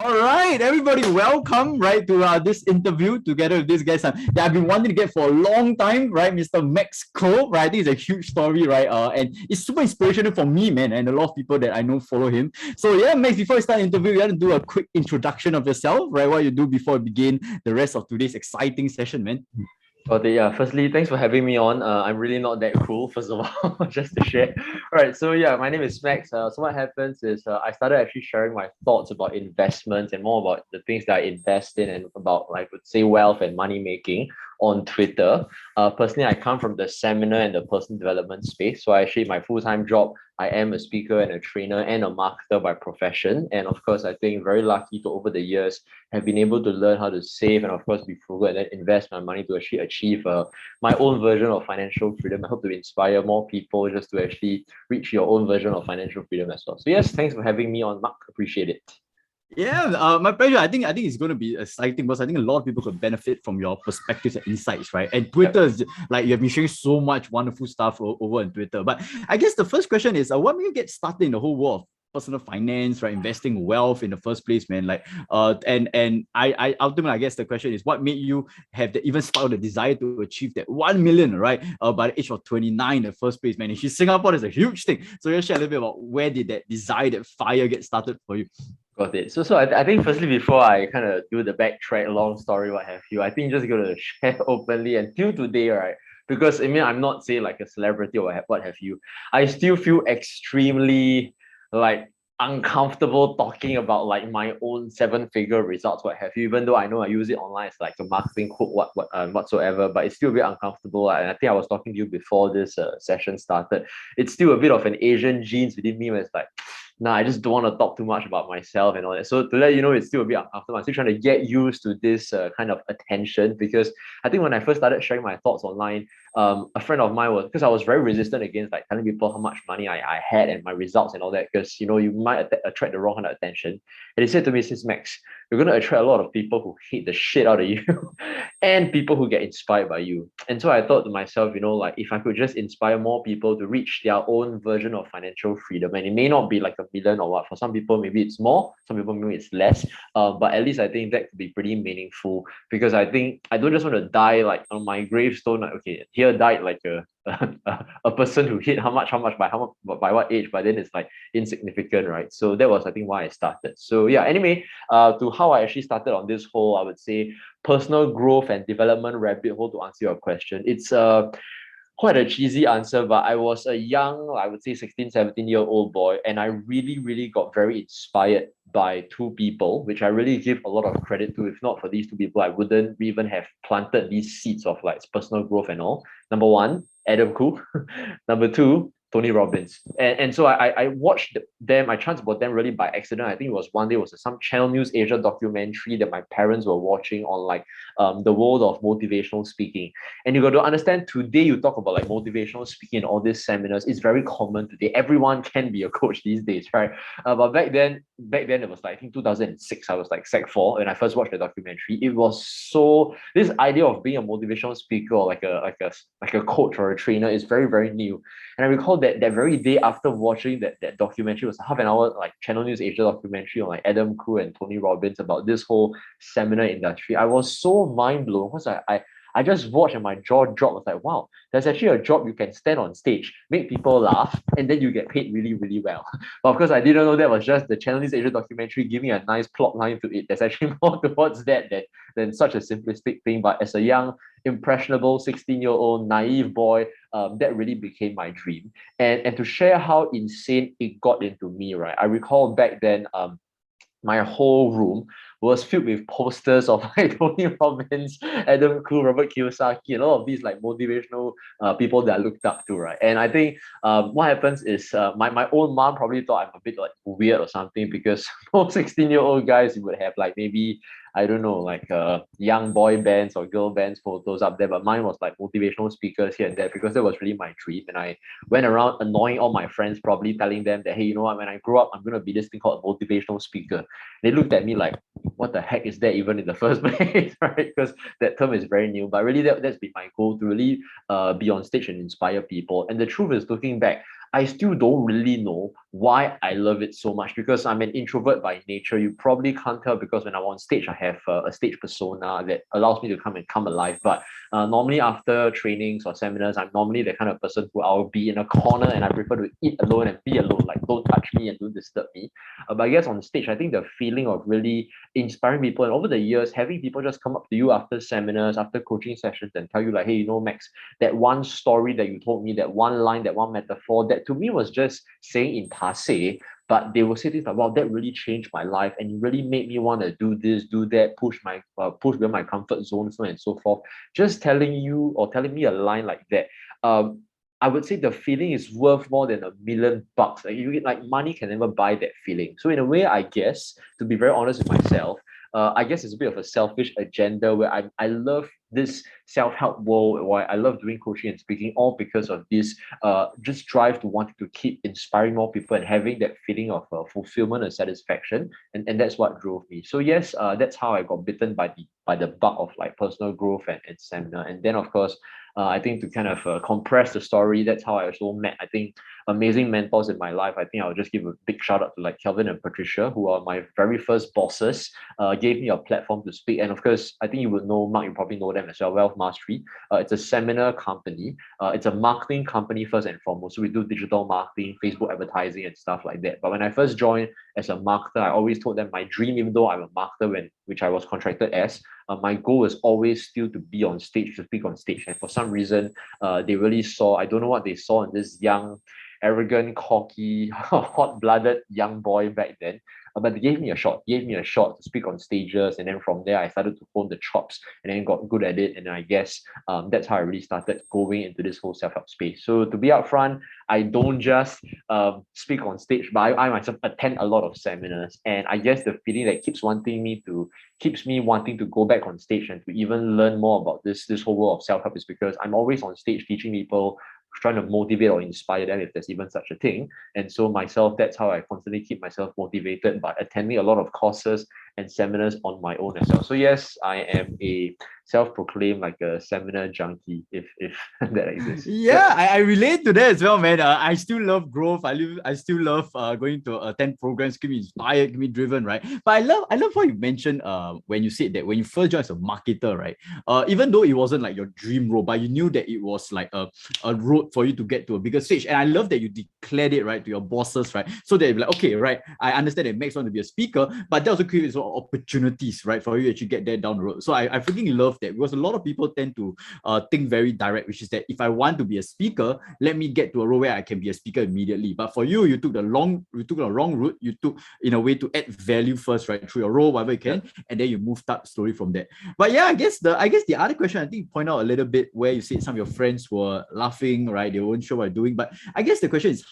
All right, everybody, welcome to this interview together with this guy that I've been wanting to get for a long time, right? Mr. Max Cole, right? I think it's a huge story, right? And it's super inspirational for me, man, and a lot of people that I know follow him. So yeah, Max, before we start the interview, we want to do a quick introduction of yourself, right? What you do before we begin the rest of today's exciting session, man. Got it. Yeah. Firstly, thanks for having me on. I'm really not that cool, first of all, just to share. All right. So, yeah, my name is Max. So, what happens is I started actually sharing my thoughts about investments and more about the things that I invest in and about, like, would say, wealth and money making on Twitter. Personally, I come from the seminar and the personal development space. So, actually, my full time job, I am a speaker and a trainer and a marketer by profession. And of course, I think very lucky to over the years have been able to learn how to save and of course be frugal and then invest my money to actually achieve my own version of financial freedom. I hope to inspire more people just to actually reach your own version of financial freedom as well. So yes, thanks for having me on, Mark. Appreciate it. Yeah, my pleasure. I think it's going to be exciting because I think a lot of people could benefit from your perspectives and insights, right? And Twitter Yep. is like you have been sharing so much wonderful stuff over on Twitter. But I guess the first question is, what made you get started in the whole world of personal finance, right? Investing wealth in the first place, man. And I ultimately, I guess the question is, what made you have the even start the desire to achieve that 1 million, right? By the age of 29, in the first place, man. In Singapore, is a huge thing. So just share a little bit about where did that desire, that fire get started for you? Got it. So I think firstly, before I kind of do the backtrack, long story, what have you, I think just gonna share openly until today, right? Because I mean, I'm not saying like a celebrity or what have you. I still feel extremely like uncomfortable talking about like my own seven-figure results, what have you. Even though I know I use it online as like a marketing hook, whatsoever, but it's still a bit uncomfortable. And I think I was talking to you before this session started. It's still a bit of an Asian genes within me, where it's like nah, I just don't want to talk too much about myself and all that. So to let you know, it's still a bit uncomfortable. I'm still trying to get used to this kind of attention because I think when I first started sharing my thoughts online, a friend of mine was because I was very resistant against like telling people how much money I had and my results and all that because you know you might attract the wrong kind of attention. And he said to me, "Since Max, you're going to attract a lot of people who hate the shit out of you and people who get inspired by you." And so I thought to myself, you know, like if I could just inspire more people to reach their own version of financial freedom, and it may not be like a million or what, for some people, maybe it's more, some people, maybe it's less. But at least I think that could be pretty meaningful because I think I don't just want to die like on my gravestone, like, okay, here died like a person who hit how much by what age, but then it's like insignificant, right? So that was I think why I started. So yeah, anyway, to how I actually started on this whole, I would say personal growth and development rabbit hole to answer your question. It's quite a cheesy answer, but I was a young, I would say 16, 17-year-old boy, and I really, really got very inspired by two people, which I really give a lot of credit to. If not for these two people, I wouldn't even have planted these seeds of like personal growth and all. Number one, Adam Khoo. Number two, Tony Robbins. And so I watched them, I transport them really by accident. I think it was one day, it was some Channel News Asia documentary that my parents were watching on like the world of motivational speaking. And you got to understand today, you talk about like motivational speaking and all these seminars, it's very common today. Everyone can be a coach these days, right? But back then it was like I think 2006. I was like Sec 4 when I first watched the documentary. It was so this idea of being a motivational speaker or like a coach or a trainer is very, very new. And I recall that very day after watching that documentary, was a half an hour like Channel News Asia documentary on like Adam Khoo and Tony Robbins about this whole seminar industry. I was so mind blown because I just watched and my jaw dropped. I was like, wow, there's actually a job you can stand on stage, make people laugh, and then you get paid really, really well. But of course, I didn't know that was just the Channel News Asia documentary giving a nice plot line to it. There's actually more towards that than such a simplistic thing. But as a young, impressionable 16-year-old naive boy, that really became my dream. And to share how insane it got into me, right? I recall back then, my whole room was filled with posters of like Tony Robbins, Adam Khoo, Robert Kiyosaki, and all of these like motivational people that I looked up to, right? And I think what happens is my own mom probably thought I'm a bit like weird or something because most 16-year-old guys would have like maybe I don't know, like young boy bands or girl bands photos up there, but mine was like motivational speakers here and there because that was really my dream. And I went around annoying all my friends, probably telling them that, hey, you know what, when I grow up, I'm going to be this thing called a motivational speaker. They looked at me like, what the heck is that even in the first place, right? Because that term is very new. But really, that's been my goal to really be on stage and inspire people. And the truth is, looking back, I still don't really know why I love it so much, because I'm an introvert by nature. You probably can't tell, because when I'm on stage, I have a stage persona that allows me to come alive. But normally after trainings or seminars, I'm normally the kind of person who I'll be in a corner and I prefer to eat alone and be alone, like don't touch me and don't disturb me. But I guess on stage, I think the feeling of really inspiring people, and over the years, having people just come up to you after seminars, after coaching sessions, and tell you like, hey, Max, that one story that you told me, that one line, that one metaphor, that to me was just saying in passe, but they will say things like, wow, that really changed my life and it really made me want to do this, do that, push beyond my comfort zone, so on and so forth. Just telling you or telling me a line like that, I would say the feeling is worth more than $1 million. Like money can never buy that feeling. So in a way, I guess, to be very honest with myself, I guess it's a bit of a selfish agenda where I love this self-help world, why I love doing coaching and speaking, all because of this just drive to wanting to keep inspiring more people and having that feeling of fulfillment and satisfaction, and that's what drove me. So yes, that's how I got bitten by the bug of like personal growth and seminar. And then of course, I think to kind of compress the story, that's how I also met, I think, amazing mentors in my life. I think I'll just give a big shout out to like Kelvin and Patricia, who are my very first bosses, gave me a platform to speak. And of course, I think you would know Mark, you probably know them as well, Wealth Mastery. It's a seminar company. It's a marketing company first and foremost. So we do digital marketing, Facebook advertising, and stuff like that. But when I first joined as a marketer, I always told them my dream, even though I'm a marketer, which I was contracted as, my goal is always still to be on stage, to speak on stage. And for some reason, they really saw, I don't know what they saw in this young, arrogant, cocky, hot-blooded young boy back then. But they gave me a shot, to speak on stages. And then from there, I started to hone the chops and then got good at it. And I guess that's how I really started going into this whole self-help space. So to be upfront, I don't just speak on stage, but I myself attend a lot of seminars. And I guess the feeling that keeps me wanting to go back on stage and to even learn more about this whole world of self-help is because I'm always on stage teaching people, trying to motivate or inspire them, if there's even such a thing. And so myself, that's how I constantly keep myself motivated by attending a lot of courses and seminars on my own as well. So yes, I am a self-proclaimed like a seminar junkie, if that exists. Yeah, I relate to that as well, man. I still love growth. I still love going to attend programs, keep me inspired, keep me driven, right? But I love what you mentioned when you said that when you first joined as a marketer, right? Even though it wasn't like your dream role, but you knew that it was like a road for you to get to a bigger stage. And I love that you declared it, right, to your bosses, right? So they're like, okay, right, I understand that Max wants to be a speaker, but that also creates opportunities, right, for you to actually get there down the road. So I freaking love that, because a lot of people tend to think very direct, which is that if I want to be a speaker, let me get to a role where I can be a speaker immediately. But for you, you took the wrong route. You took in a way to add value first, right, through your role, whatever you can, and then you moved up slowly from there. But yeah, I guess the other question, I think you point out a little bit where you said some of your friends were laughing, right? They weren't sure what you're doing. But I guess the question is,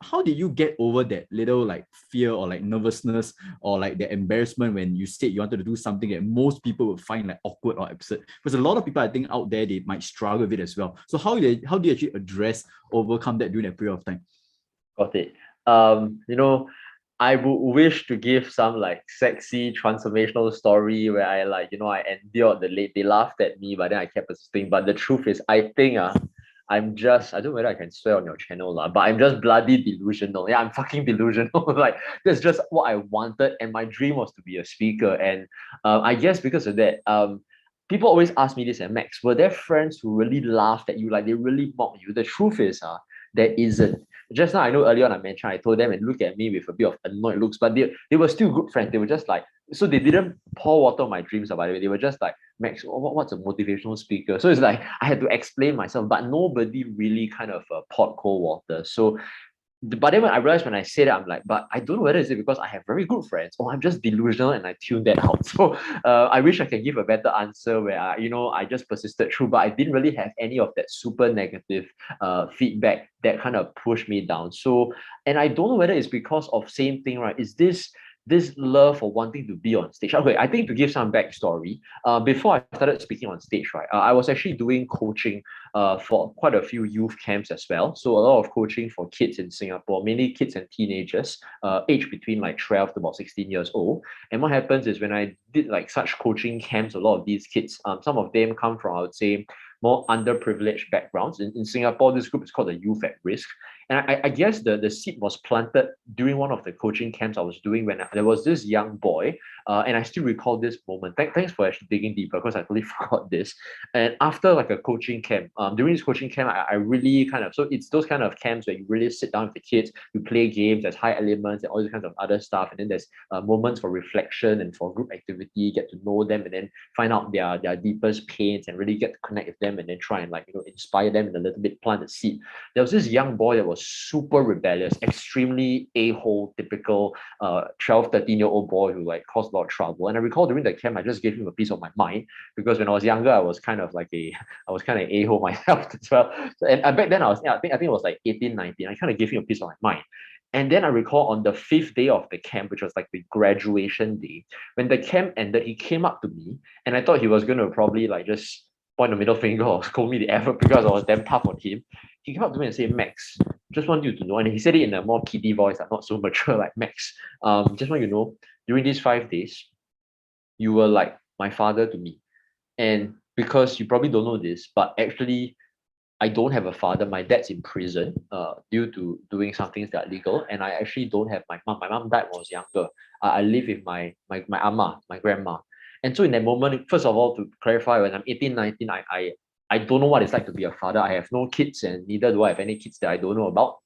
how did you get over that little like fear or like nervousness or like the embarrassment when you said you wanted to do something that most people would find like awkward or absurd? Because a lot of people, I think, out there, they might struggle with it as well. So how do you actually overcome that during that period of time? Got it. I would wish to give some like sexy transformational story where I I endured the late. They laughed at me, but then I kept persisting. But the truth is, I think I don't know whether I can swear on your channel, but I'm just bloody delusional. Yeah, I'm fucking delusional. Like that's just what I wanted, and my dream was to be a speaker. And I guess because of that, people always ask me this, and Max, were there friends who really laughed at you, like they really mocked you? The truth is, there isn't. Just now, I know earlier on I mentioned, I told them and look at me with a bit of annoyed looks, but they were still good friends. They were just like, so they didn't pour water on my dreams, by the way. They were just like, Max, what's a motivational speaker? So it's like I had to explain myself, but nobody really kind of poured cold water. So but then when I realized, when I said it, I'm like, but I don't know whether it's because I have very good friends or I'm just delusional and I tuned that out. So I wish I can give a better answer where I just persisted through, but I didn't really have any of that super negative feedback that kind of pushed me down. So, and I don't know whether it's because of same thing, right? Is this love for wanting to be on stage? Okay, I think to give some backstory, before I started speaking on stage, right, I was actually doing coaching for quite a few youth camps as well. So a lot of coaching for kids in Singapore, mainly kids and teenagers, aged between like 12 to about 16 years old. And what happens is when I did like such coaching camps, a lot of these kids, some of them come from, I would say, more underprivileged backgrounds. In Singapore, this group is called the Youth at Risk. And I guess the seed was planted during one of the coaching camps I was doing when there was this young boy, and I still recall this moment. Thanks for actually digging deeper because I totally forgot this. And after like a coaching camp, during this coaching camp, I really kind of, so it's those kind of camps where you really sit down with the kids, you play games, there's high elements and all these kinds of other stuff, and then there's moments for reflection and for group activity, get to know them and then find out their deepest pains and really get to connect with them and then try and inspire them and a little bit plant a seed. There was this young boy that was super rebellious, extremely a-hole, typical 12, 13-year-old boy who like caused a lot of trouble. And I recall during the camp, I just gave him a piece of my mind because when I was younger, I was kind of a-hole myself as well. And back then I think it was like 18, 19. I kind of gave him a piece of my mind. And then I recall on the 5th day of the camp, which was like the graduation day, when the camp ended, he came up to me and I thought he was going to probably like just point the middle finger or scold me the effort because I was damn tough on him. He came up to me and said, Max, just want you to know, and he said it in a more kiddie voice, not so mature like Max. Just want you to know, during these 5 days, you were like my father to me. And because you probably don't know this, but actually I don't have a father. My dad's in prison due to doing some things that are legal, and I actually don't have my mom. My mom died when I was younger. I live with my ama, my grandma. And so in that moment, first of all, to clarify, when I'm 18, 19, I don't know what it's like to be a father. I have no kids, and neither do I have any kids that I don't know about.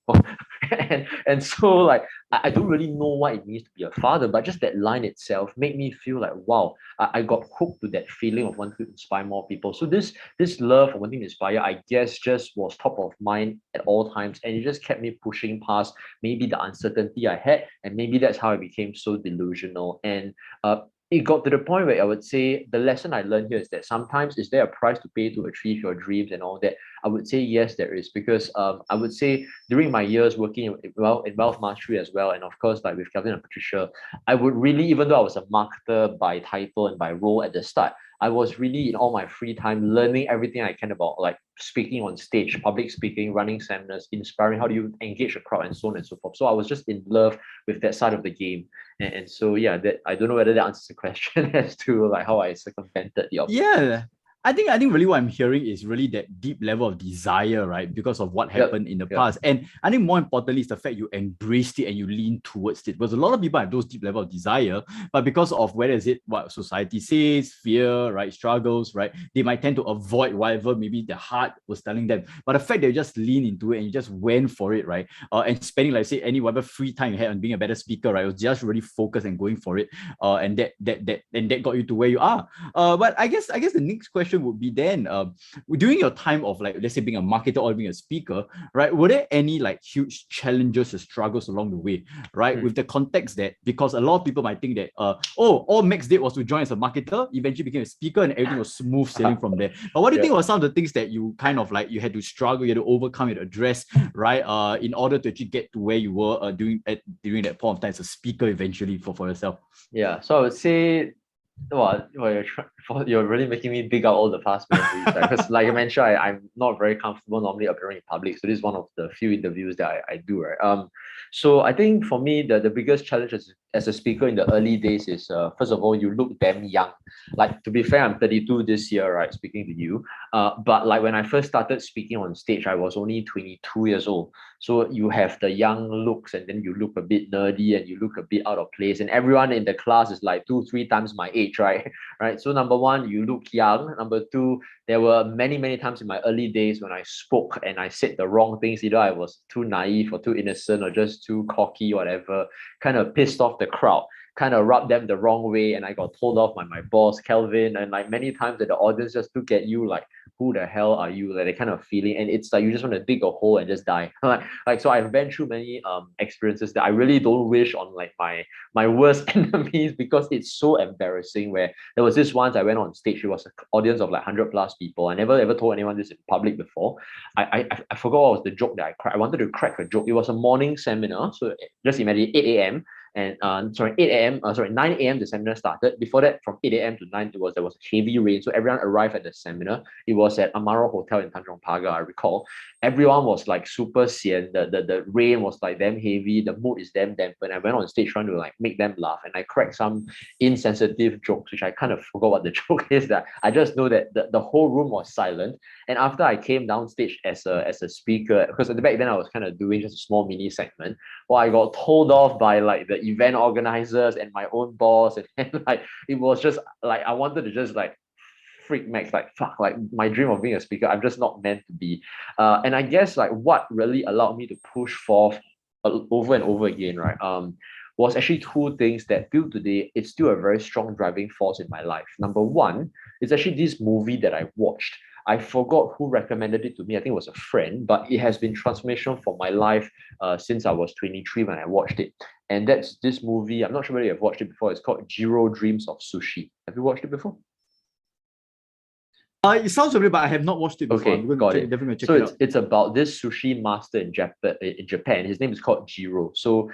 and so like I don't really know what it means to be a father, but just that line itself made me feel like, wow, I got hooked to that feeling of wanting to inspire more people. So this love of wanting to inspire, I guess, just was top of mind at all times, and it just kept me pushing past maybe the uncertainty I had, and maybe that's how I became so delusional. And it got to the point where I would say the lesson I learned here is that sometimes is there a price to pay to achieve your dreams and all that? I would say yes, there is, because I would say during my years working in wealth mastery as well, and of course like with Kelvin and Patricia, I would really, even though I was a marketer by title and by role at the start, I was really in all my free time learning everything I can about like speaking on stage, public speaking, running seminars, inspiring, how do you engage a crowd, and so on and so forth. So I was just in love with that side of the game. And so yeah, that I don't know whether that answers the question as to like how I circumvented the obstacle. Yeah. I think really what I'm hearing is really that deep level of desire, right? Because of what happened in the past. And I think more importantly is the fact you embraced it and you lean towards it. Because a lot of people have those deep level of desire, but because of whether is it what society says, fear, right, struggles, right, they might tend to avoid whatever maybe their heart was telling them. But the fact that you just lean into it and you just went for it, right? And spending, like say, any whatever free time you had on being a better speaker, right? It was just really focused and going for it. And that got you to where you are. But I guess the next question would be then, during your time of like, let's say being a marketer or being a speaker, right, were there any like huge challenges or struggles along the way, right? With the context that, because a lot of people might think that, all Max did was to join as a marketer, eventually became a speaker, and everything was smooth sailing from there. But what do you think were some of the things that you kind of like, you had to struggle, you had to overcome, you had to address, right, in order to actually get to where you were during that point of time as a speaker eventually for yourself? Yeah, so I would say, well, you're really making me dig out all the past memories, right? Because like I mentioned, I'm not very comfortable normally appearing in public. So this is one of the few interviews that I do, right? So I think for me, the biggest challenge as a speaker in the early days is, first of all, you look damn young. Like, to be fair, I'm 32 this year, right? Speaking to you. But like when I first started speaking on stage, I was only 22 years old. So you have the young looks, and then you look a bit nerdy and you look a bit out of place. And everyone in the class is like 2-3 times my age, right? Right. So number one, you look young. Number two, there were many, many times in my early days when I spoke and I said the wrong things. Either I was too naive or too innocent or just too cocky, whatever, kind of pissed off the crowd, kind of rubbed them the wrong way. And I got told off by my boss, Kelvin. And like many times that the audience just look at you like, who the hell are you? Like, that kind of feeling. And it's like you just want to dig a hole and just die. like so I've been through many experiences that I really don't wish on like my worst enemies, because it's so embarrassing. Where there was this once I went on stage, it was an audience of like 100 plus people. I never ever told anyone this in public before. I forgot what was the joke that I cracked. I wanted to crack a joke. It was a morning seminar, so just imagine 8 a.m. And 8 a.m. 9 a.m. the seminar started. Before that, from 8 a.m. to 9, there was heavy rain. So everyone arrived at the seminar. It was at Amaro Hotel in Tanjong Pagar, I recall. Everyone was like super sian. The rain was like damn heavy. The mood is damn dampened. I went on stage trying to like make them laugh, and I cracked some insensitive jokes, which I kind of forgot what the joke is. That I just know that the whole room was silent. And after I came down stage as a speaker, because at the back then I was kind of doing just a small mini segment, well, I got told off by like the event organizers and my own boss, and like it was just like I wanted to just like freak max, like fuck, like my dream of being a speaker, I'm just not meant to be. And I guess like what really allowed me to push forth over and over again, right? Was actually two things that till today it's still a very strong driving force in my life. Number one is actually this movie that I watched. I forgot who recommended it to me. I think it was a friend, but it has been transformational for my life since I was 23 when I watched it. And that's this movie. I'm not sure whether you've watched it before. It's called Jiro Dreams of Sushi. Have you watched it before? It sounds familiar, but I have not watched it before. Okay, got it. Definitely check So it out. it's about this sushi master in Japan. His name is called Jiro. So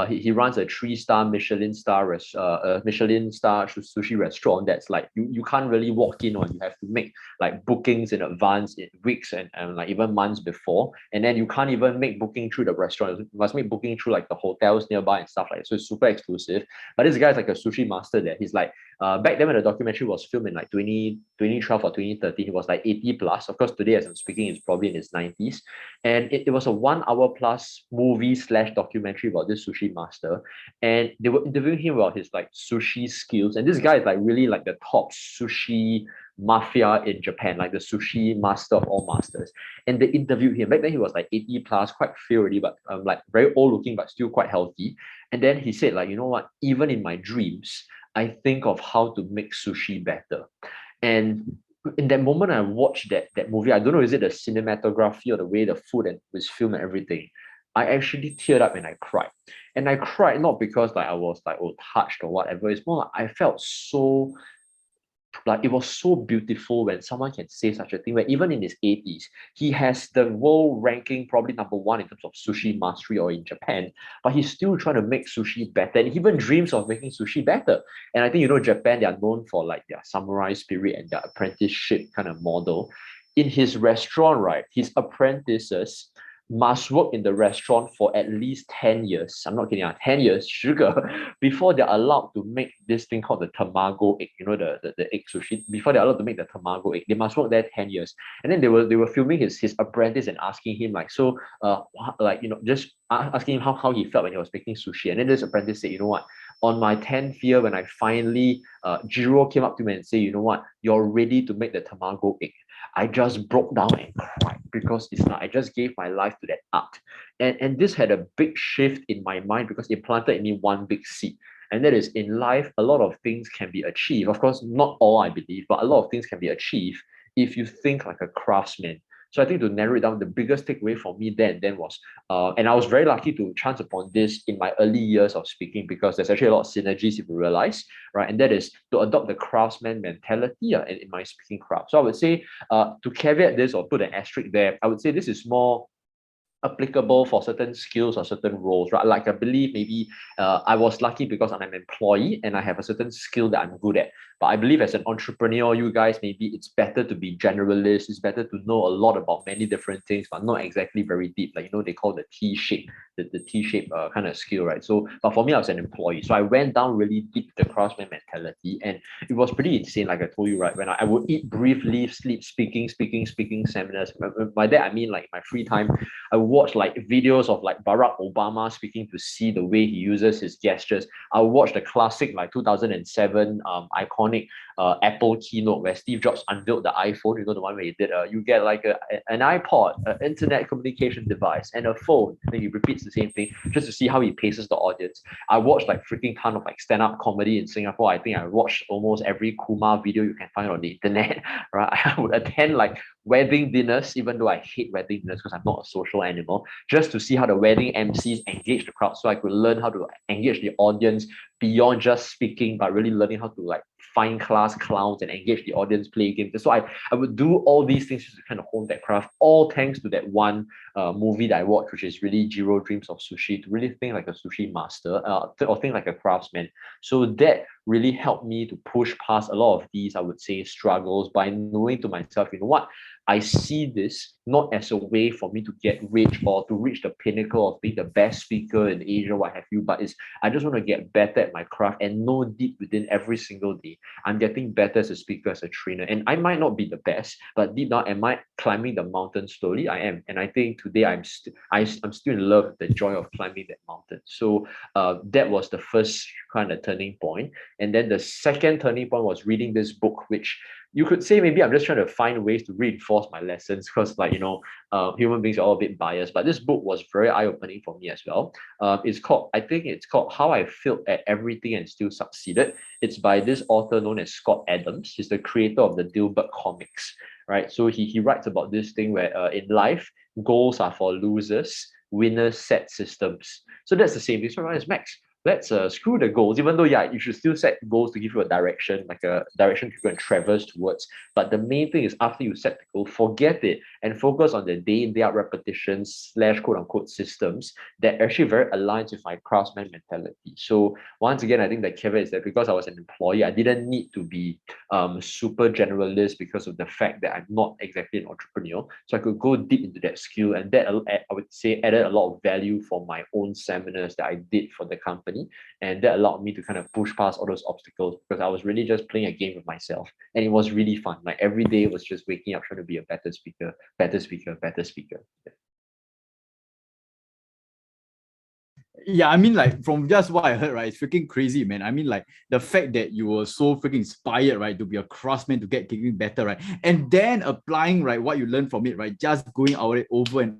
he runs a 3-star Michelin star sushi restaurant that's like you can't really walk in on. You have to make like bookings in advance in weeks and like even months before. And then you can't even make booking through the restaurant. You must make booking through like the hotels nearby and stuff like that. So it's super exclusive. But this guy's like a sushi master there. He's like back then when the documentary was filmed in like 2012 or 2013, he was like 80 plus. Of course, today as I'm speaking, he's probably in his 90s. And it was a 1 hour plus movie / documentary about this sushi master. And they were interviewing him about his like sushi skills. And this guy is like really like the top sushi mafia in Japan, like the sushi master of all masters. And they interviewed him. Back then he was like 80 plus, quite fit already, but like very old looking, but still quite healthy. And then he said, like, you know what, even in my dreams, I think of how to make sushi better. And in that moment I watched that movie, I don't know, is it the cinematography or the way the food and was filmed and everything, I actually teared up and I cried. And I cried not because like I was like touched or whatever. It's more like I felt so like it was so beautiful when someone can say such a thing, where even in his 80s he has the world ranking probably #1 in terms of sushi mastery or in Japan, but he's still trying to make sushi better, and he even dreams of making sushi better. And I think, you know, Japan, they are known for like their samurai spirit and their apprenticeship kind of model. In his restaurant, right, his apprentices must work in the restaurant for at least 10 years. I'm not kidding, 10 years, sugar, before they're allowed to make this thing called the tamago egg, you know, the egg sushi. Before they're allowed to make the tamago egg, they must work there 10 years. And then they were filming his apprentice and asking him like, so like, you know, just asking him how he felt when he was making sushi. And then this apprentice said, you know what, on my 10th year, when I finally, Jiro came up to me and said, you know what, you're ready to make the tamago egg, I just broke down and cried, because it's not, I just gave my life to that art. And this had a big shift in my mind because it planted in me one big seed. And that is, in life, a lot of things can be achieved. Of course, not all, I believe, but a lot of things can be achieved if you think like a craftsman. So I think, to narrow it down, the biggest takeaway for me then was, and I was very lucky to chance upon this in my early years of speaking, because there's actually a lot of synergies if you realize, right? And that is to adopt the craftsman mentality in my speaking craft. So I would say, to caveat this or put an asterisk there, I would say this is more applicable for certain skills or certain roles, right? Like I believe maybe I was lucky because I'm an employee and I have a certain skill that I'm good at. But I believe as an entrepreneur, you guys, maybe it's better to be generalist. It's better to know a lot about many different things, but not exactly very deep. Like, you know, they call the T-shape, the T-shape kind of skill, right? So, but for me, I was an employee. So I went down really deep the craftsman mentality. And it was pretty insane, like I told you, right? When I would eat, breathe, live, sleep, speaking seminars. By that, I mean like my free time, I watch like videos of like Barack Obama speaking to see the way he uses his gestures. I watch the classic like 2007 iconic Apple keynote where Steve Jobs unveiled the iPhone. You know, the one where he did you get like an iPod, an internet communication device, and a phone. Then he repeats the same thing just to see how he paces the audience. I watched like freaking ton of like stand-up comedy in Singapore. I think I watched almost every Kumar video you can find on the internet. Right, I would attend like wedding dinners, even though I hate wedding dinners because I'm not a social animal, just to see how the wedding MCs engage the crowd, so I could learn how to engage the audience beyond just speaking, but really learning how to like find class clowns and engage the audience, play games. So I would do all these things to kind of hone that craft, all thanks to that one movie that I watched, which is really Jiro Dreams of Sushi, to really think like a sushi master, or think like a craftsman. So that really helped me to push past a lot of these, I would say, struggles by knowing to myself, you know what, I see this not as a way for me to get rich or to reach the pinnacle of being the best speaker in Asia, what have you, but I just want to get better at my craft and know deep within every single day I'm getting better as a speaker, as a trainer. And I might not be the best, but deep down, am I climbing the mountain slowly? I am. And I think today I'm still in love with the joy of climbing that mountain. So that was the first kind of turning point. And then the second turning point was reading this book, which you could say maybe I'm just trying to find ways to reinforce my lessons because, like, human beings are all a bit biased. But this book was very eye-opening for me as well. I think it's called How I Failed at Everything and Still Succeeded. It's by this author known as Scott Adams. He's the creator of the Dilbert comics, right? So he writes about this thing where in life, goals are for losers, winners set systems. So that's the same thing. So, right, Max, let's screw the goals, even though, yeah, you should still set goals to give you a direction, like a direction to go and traverse towards. But the main thing is after you set the goal, forget it and focus on the day in, day out repetitions / quote unquote systems that actually very aligns with my craftsman mentality. So once again, I think the caveat is that because I was an employee, I didn't need to be super generalist because of the fact that I'm not exactly an entrepreneur. So I could go deep into that skill, and that I would say added a lot of value for my own seminars that I did for the company. And that allowed me to kind of push past all those obstacles because I was really just playing a game with myself. And it was really fun. Like every day was just waking up trying to be a better speaker, better speaker, better speaker. Yeah, I mean, like from just what I heard, right, it's freaking crazy, man. I mean, like the fact that you were so freaking inspired, right, to be a craftsman, to get getting better, right, and then applying, right, what you learned from it, right, just going out over and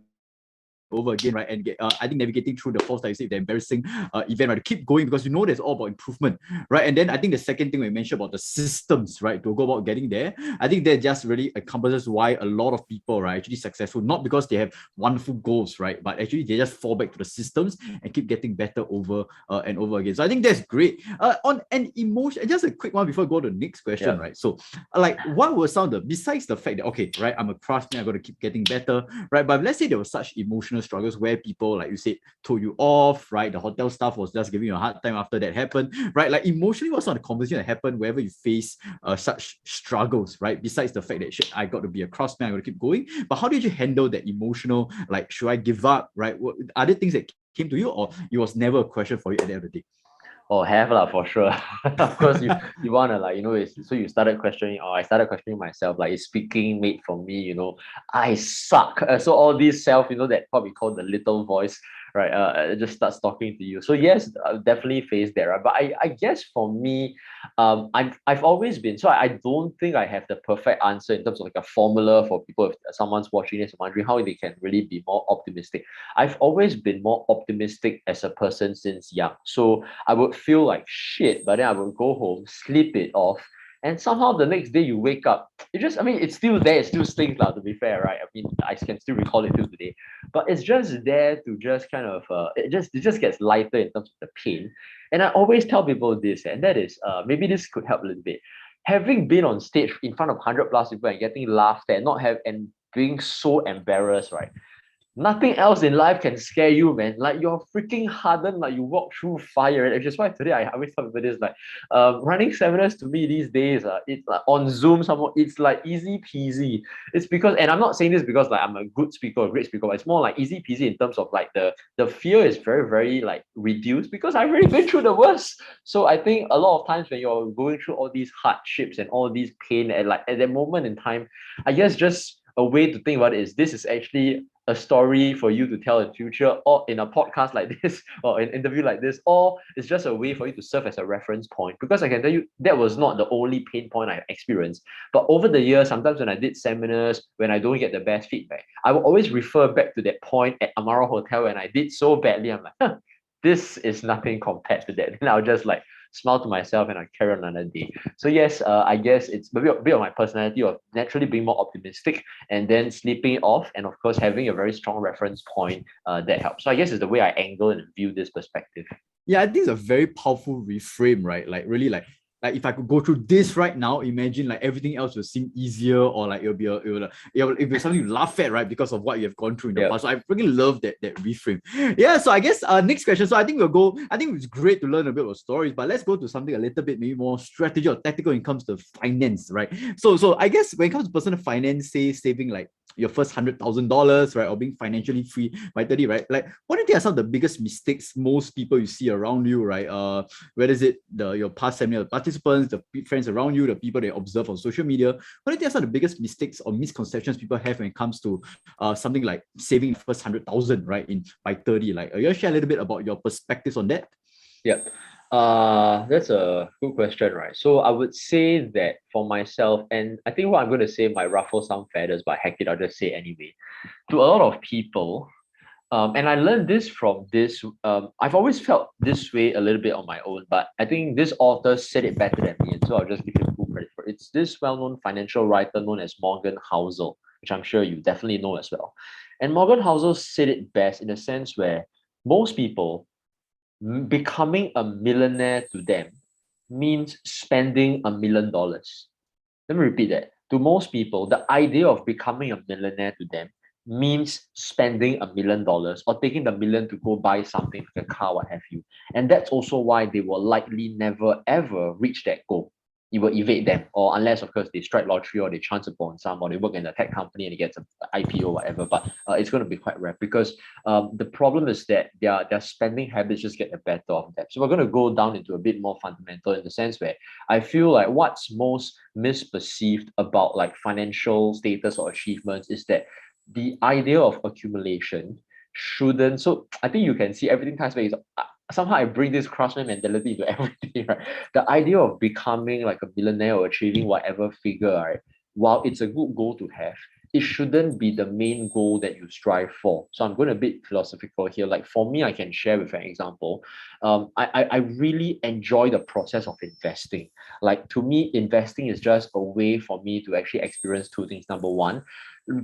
over again, right, and get I think navigating through the false, like you say, the embarrassing event, right, to keep going because you know there's all about improvement, right? And then I think the second thing we mentioned about the systems, right, to go about getting there, I think that just really encompasses why a lot of people are actually successful, not because they have wonderful goals, right, but actually they just fall back to the systems and keep getting better over and over again. So I think that's great. On an emotion, just a quick one before I go to the next question, right? So like, what were some of the, besides the fact that, okay, right, I'm a craftsman, I got to keep getting better, right? But let's say there was such emotional struggles where people, like you said, told you off, right? The hotel staff was just giving you a hard time after that happened, right? Like emotionally, what's some of the conversation that happened wherever you face such struggles, right? Besides the fact that shit, I got to be a craftsman, I got to keep going. But how did you handle that emotional, like, should I give up, right? Are there things that came to you, or it was never a question for you at the end of the day? Oh, have lah for sure. Of course, you wanna, like, so you started questioning, or I started questioning myself, like, is speaking made for me? I suck. So all these that what we call the little voice, right? It just starts talking to you. So yes, I've definitely faced that, right? But I guess for me, I've always been, so I don't think I have the perfect answer in terms of like a formula for people. If someone's watching this and wondering how they can really be more optimistic, I've always been more optimistic as a person since young. So I would feel like shit, but then I would go home, sleep it off, and somehow the next day you wake up, it's still there, it still stings lah, to be fair, right? I mean, I can still recall it till today, but it's just there to just kind of, it just gets lighter in terms of the pain. And I always tell people this, and that is, maybe this could help a little bit. Having been on stage in front of 100 plus people and getting laughed at, and being so embarrassed, right? Nothing else in life can scare you, man. Like, you're freaking hardened, like you walk through fire. And which is why today I always tell people this, like, running seminars to me these days, it's like on Zoom, someone, it's like easy peasy. It's because, and I'm not saying this because like I'm a good speaker or great speaker, but it's more like easy peasy in terms of like the fear is very, very like reduced because I've already been through the worst. So I think a lot of times when you're going through all these hardships and all these pain, and like at that moment in time, I guess just a way to think about it is this is actually a story for you to tell in future, or in a podcast like this, or an interview like this, or it's just a way for you to serve as a reference point. Because I can tell you that was not the only pain point I experienced. But over the years, sometimes when I did seminars, when I don't get the best feedback, I will always refer back to that point at Amara Hotel when I did so badly. I'm like, this is nothing compared to that. Then I'll just like smile to myself and I carry on another day. So yes, I guess it's a bit of my personality of naturally being more optimistic and then sleeping it off, and of course having a very strong reference point that helps. So I guess it's the way I angle and view this perspective. Yeah, I think it's a very powerful reframe, right? Like really like like if I could go through this right now, imagine like everything else will seem easier, or like it'll be something you laugh at, right? Because of what you have gone through in the past. So I freaking love that reframe. Yeah. So I guess next question. So I think we'll go. I think it's great to learn a bit of stories, but let's go to something a little bit maybe more strategy or tactical when it comes to finance, right? So I guess when it comes to personal finance, say saving like your first $100,000, right, or being financially free by 30, right? Like, what do you think are some of the biggest mistakes most people you see around you, right? Whether is it your past seminar participants, the friends around you, the people they observe on social media, what do you think are some of the biggest mistakes or misconceptions people have when it comes to something like saving first 100,000, right, in by 30? Like, you share a little bit about your perspectives on that? Yeah. That's a good question, right? So I would say that for myself, and I think what I'm going to say might ruffle some feathers, but heck it, I'll just say anyway. To a lot of people, and I learned this from this. I've always felt this way a little bit on my own, but I think this author said it better than me, and so I'll just give him full credit for it. It's this well-known financial writer known as Morgan Housel, which I'm sure you definitely know as well. And Morgan Housel said it best in a sense where most people becoming a millionaire to them means spending $1 million. Let me repeat that. To most people, the idea of becoming a millionaire to them means spending $1 million or taking the million to go buy something like a car, what have you. And that's also why they will likely never ever reach that goal. You will evade them, or unless of course they strike lottery or they chance upon some, or they work in a tech company and they get some IPO, whatever. But it's going to be quite rare because the problem is that their spending habits just get the better of them. So we're going to go down into a bit more fundamental in the sense where I feel like what's most misperceived about like financial status or achievements is that the idea of accumulation shouldn't. So I think you can see everything ties back is somehow I bring this craftsman mentality to everything, right? The idea of becoming like a billionaire or achieving whatever figure, right? While it's a good goal to have, it shouldn't be the main goal that you strive for. So I'm going to be philosophical here. Like for me, I can share with an example. I really enjoy the process of investing. Like to me, investing is just a way for me to actually experience two things. Number one,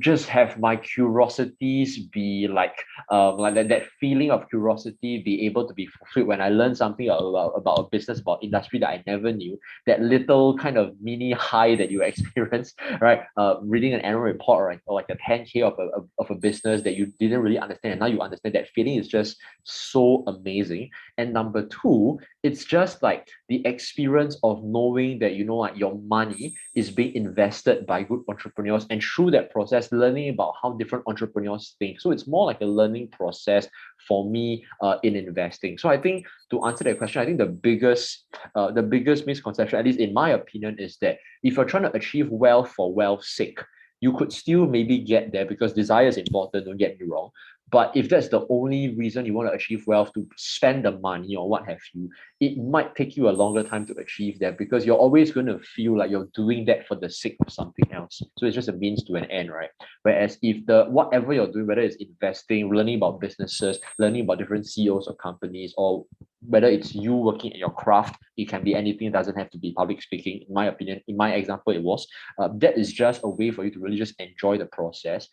just have my curiosities be like that feeling of curiosity be able to be fulfilled when I learn something about a business, about industry that I never knew. That little kind of mini high that you experience, right? Reading an annual report, right? Or like a 10K of a business that you didn't really understand, and now you understand. That feeling is just so amazing. And number two, it's just like the experience of knowing that, you know what, your money is being invested by good entrepreneurs, and through that process learning about how different entrepreneurs think. So it's more like a learning process for me in investing. So I think to answer that question, I think the biggest misconception, at least in my opinion, is that if you're trying to achieve wealth for wealth's sake, you could still maybe get there because desire is important, don't get me wrong. But if that's the only reason you want to achieve wealth, to spend the money or what have you, it might take you a longer time to achieve that because you're always going to feel like you're doing that for the sake of something else. So it's just a means to an end, right? Whereas if the whatever you're doing, whether it's investing, learning about businesses, learning about different CEOs of companies, or whether it's you working at your craft, it can be anything. It doesn't have to be public speaking. In my opinion, in my example, it was that is just a way for you to really just enjoy the process.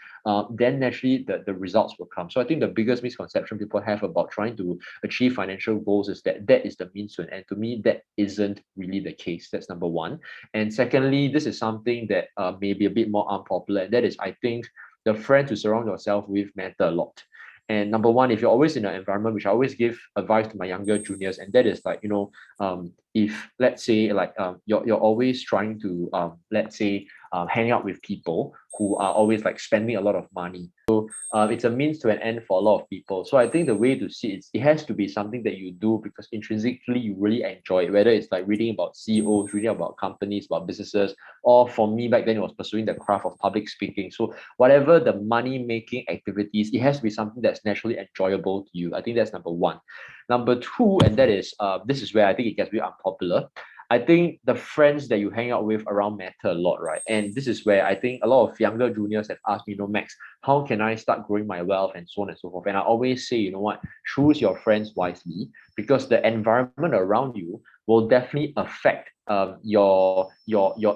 Then naturally the results will come. So I think the biggest misconception people have about trying to achieve financial goals is that that is the means to an end. To me, that isn't really the case. That's number one. And secondly, this is something that may be a bit more unpopular, and that is, I think, the friends you surround yourself with matter a lot. And number one, if you're always in an environment, which I always give advice to my younger juniors, and that is like, if let's say like you're always trying to let's say hang out with people who are always like spending a lot of money. It's a means to an end for a lot of people. So I think the way to see it has to be something that you do because intrinsically you really enjoy it, whether it's like reading about CEOs, reading about companies, about businesses, or for me back then it was pursuing the craft of public speaking. So whatever the money making activities, it has to be something that's naturally enjoyable to you. I think that's number one. Number two, and that is this is where I think it gets very unpopular. I think the friends that you hang out with around matter a lot, right? And this is where I think a lot of younger juniors have asked me, Max, How can I start growing my wealth and so on and so forth? And I always say, you know what, choose your friends wisely, because the environment around you will definitely affect your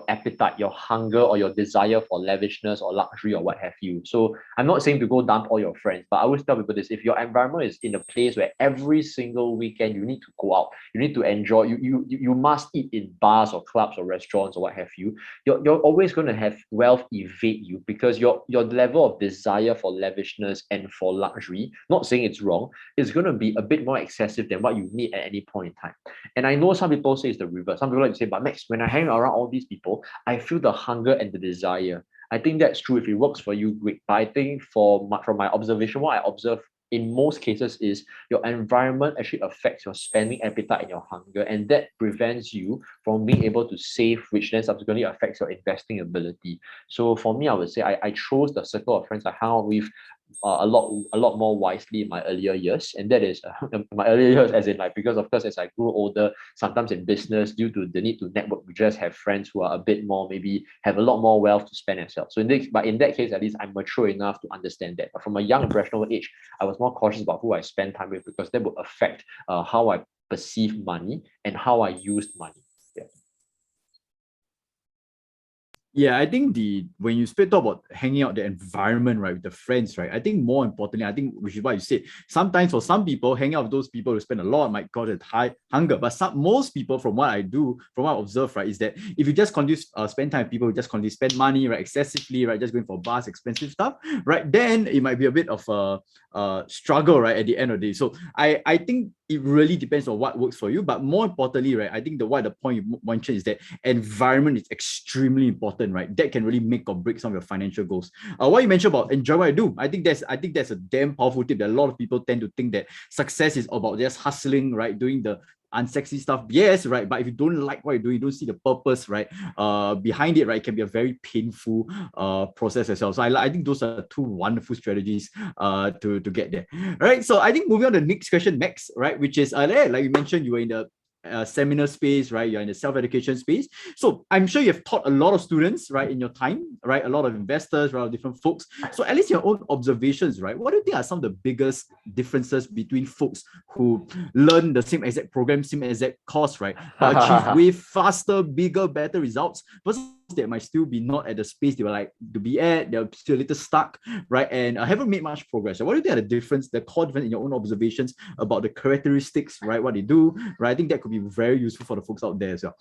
appetite, your hunger, or your desire for lavishness or luxury or what have you. So I'm not saying to go dump all your friends, but I always tell people this: if your environment is in a place where every single weekend you need to go out, you need to enjoy, you must eat in bars or clubs or restaurants or what have you, you're always going to have wealth evade you, because your level of desire for lavishness and for luxury, not saying it's wrong, is going to be a bit more excessive than what you need at any point in time. And I know some people say it's the reverse. Some people like to say, but Max, when I hang around all these people, I feel the hunger and the desire. I think that's true. If it works for you, great. But I think from my observation, what I observe in most cases is your environment actually affects your spending appetite and your hunger, and that prevents you from being able to save, which then subsequently affects your investing ability. So for me, I would say I chose the circle of friends I hang out with a lot more wisely in my earlier years, and that is my earlier years as in, like, because of course as I grew older, sometimes in business, due to the need to network, we just have friends who are a bit more, maybe have a lot more wealth to spend as well. So in that case, at least I'm mature enough to understand that. But from a young impressionable age, I was more cautious about who I spend time with, because that would affect how I perceive money and how I used money. Yeah. Yeah, I think when you talk about hanging out, the environment, right, with the friends, right, I think more importantly, I think, which is what you said, sometimes for some people, hanging out with those people who spend a lot might cause a high hunger. But most people, from what I observe, right, is that if you just continue spend time with people who just continue spend money, right, excessively, right, just going for bars, expensive stuff, right, then it might be a bit of a struggle, right, at the end of the day. So I think it really depends on what works for you. But more importantly, right, I think the point you mentioned is that environment is extremely important, right? That can really make or break some of your financial goals. What you mentioned about enjoy what I do, I think that's a damn powerful tip that a lot of people tend to think that success is about just hustling, right? Doing the unsexy stuff, yes, right? But if you don't like what you do, you don't see the purpose, right, behind it, right, it can be a very painful process as well. So I think those are two wonderful strategies to get there. All right, so I think moving on to the next question next, right, which is like you mentioned, you were in the seminar space, right? You're in the self-education space. So I'm sure you've taught a lot of students, right, in your time, right? A lot of investors, right? Different folks. So at least your own observations, right? What do you think are some of the biggest differences between folks who learn the same exact program, same exact course, right, but achieve way faster, bigger, better results versus that might still be not at the space they were like to be at, they're still a little stuck, right, and haven't made much progress. So what do you think are the difference, the core difference in your own observations about the characteristics, right, what they do, right? I think that could be very useful for the folks out there as well.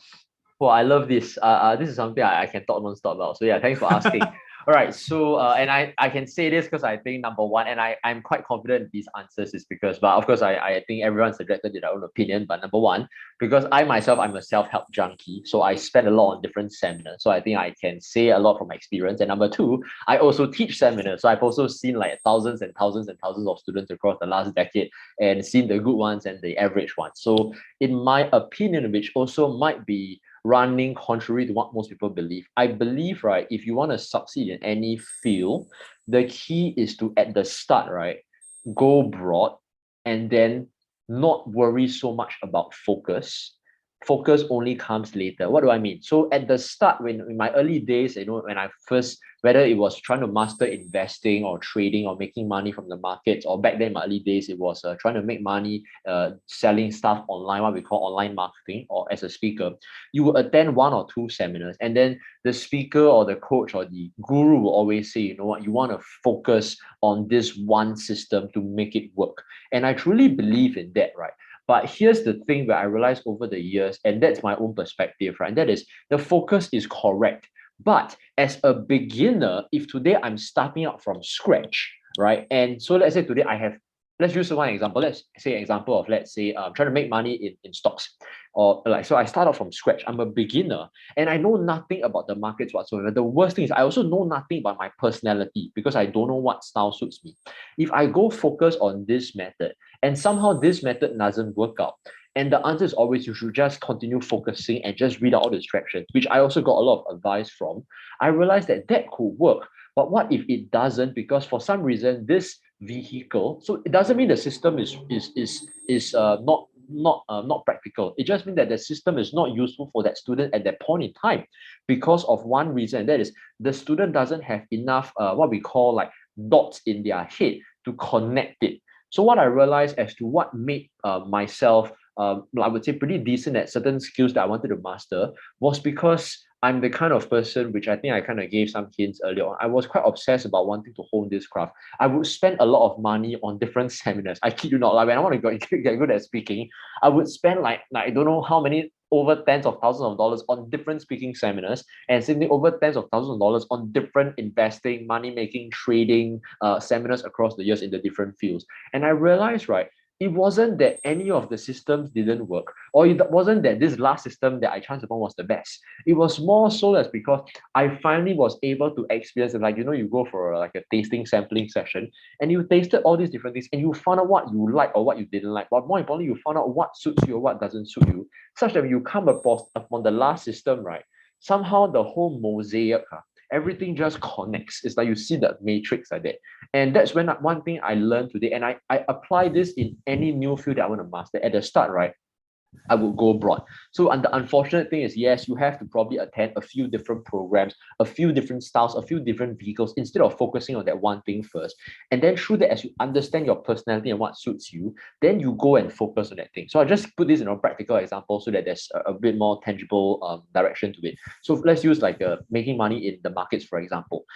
Well, I love this. This is something I can talk non-stop about. So yeah, thanks for asking. All right. So and I can say this because I think number one, and I'm quite confident in these answers, is because, but of course I think everyone's subjected to their own opinion. But number one, because I myself, I'm a self-help junkie, so I spend a lot on different seminars. So I think I can say a lot from my experience. And number two, I also teach seminars. So I've also seen like thousands and thousands and thousands of students across the last decade, and seen the good ones and the average ones. So in my opinion, which also might be running contrary to what most people believe, I believe, right, if you want to succeed in any field, the key is to, at the start, right, go broad, and then not worry so much about focus. Focus only comes later. What do I mean? So at the start, when in my early days, when I first, whether it was trying to master investing or trading or making money from the markets, or back then in my early days, it was trying to make money selling stuff online, what we call online marketing, or as a speaker, you will attend one or two seminars, and then the speaker or the coach or the guru will always say, you know what, you want to focus on this one system to make it work. And I truly believe in that, right? But here's the thing where I realized over the years, and that's my own perspective, right? And that is, the focus is correct. But as a beginner, if today I'm starting out from scratch, right? And so let's say today let's use one example. Let's say an example of, let's say, trying to make money in stocks. Or like, so I start out from scratch. I'm a beginner and I know nothing about the markets whatsoever. The worst thing is I also know nothing about my personality, because I don't know what style suits me. If I go focus on this method and somehow this method doesn't work out, and the answer is always you should just continue focusing and just read out all the distractions, which I also got a lot of advice from. I realized that could work. But what if it doesn't? Because for some reason, this vehicle, so it doesn't mean the system is not practical. It just means that the system is not useful for that student at that point in time, because of one reason, that is the student doesn't have enough what we call like dots in their head to connect it. So what I realized as to what made myself, I would say, pretty decent at certain skills that I wanted to master was because I'm the kind of person, which I think I kind of gave some hints earlier on. I was quite obsessed about wanting to hone this craft. I would spend a lot of money on different seminars. I kid you not, like when I want to get good at speaking, I would spend like I don't know how many, over tens of thousands of dollars on different speaking seminars, and simply over tens of thousands of dollars on different investing, money making, trading seminars across the years in the different fields. And I realized, right, it wasn't that any of the systems didn't work, or it wasn't that this last system that I chanced upon was the best. It was more so as because I finally was able to experience it. Like, you go for like a tasting sampling session, and you tasted all these different things, and you found out what you like or what you didn't like. But more importantly, you found out what suits you or what doesn't suit you, such that when you come upon the last system, right, somehow the whole mosaic, everything just connects. It's like you see the matrix like that. And that's when one thing I learned today, and I apply this in any new field that I want to master. At the start, right, I would go broad. So, and the unfortunate thing is, yes, you have to probably attend a few different programs, a few different styles, a few different vehicles, instead of focusing on that one thing first. And then through that, as you understand your personality and what suits you, then you go and focus on that thing. So I just put this in a practical example so that there's a bit more tangible direction to it. So let's use like making money in the markets, for example.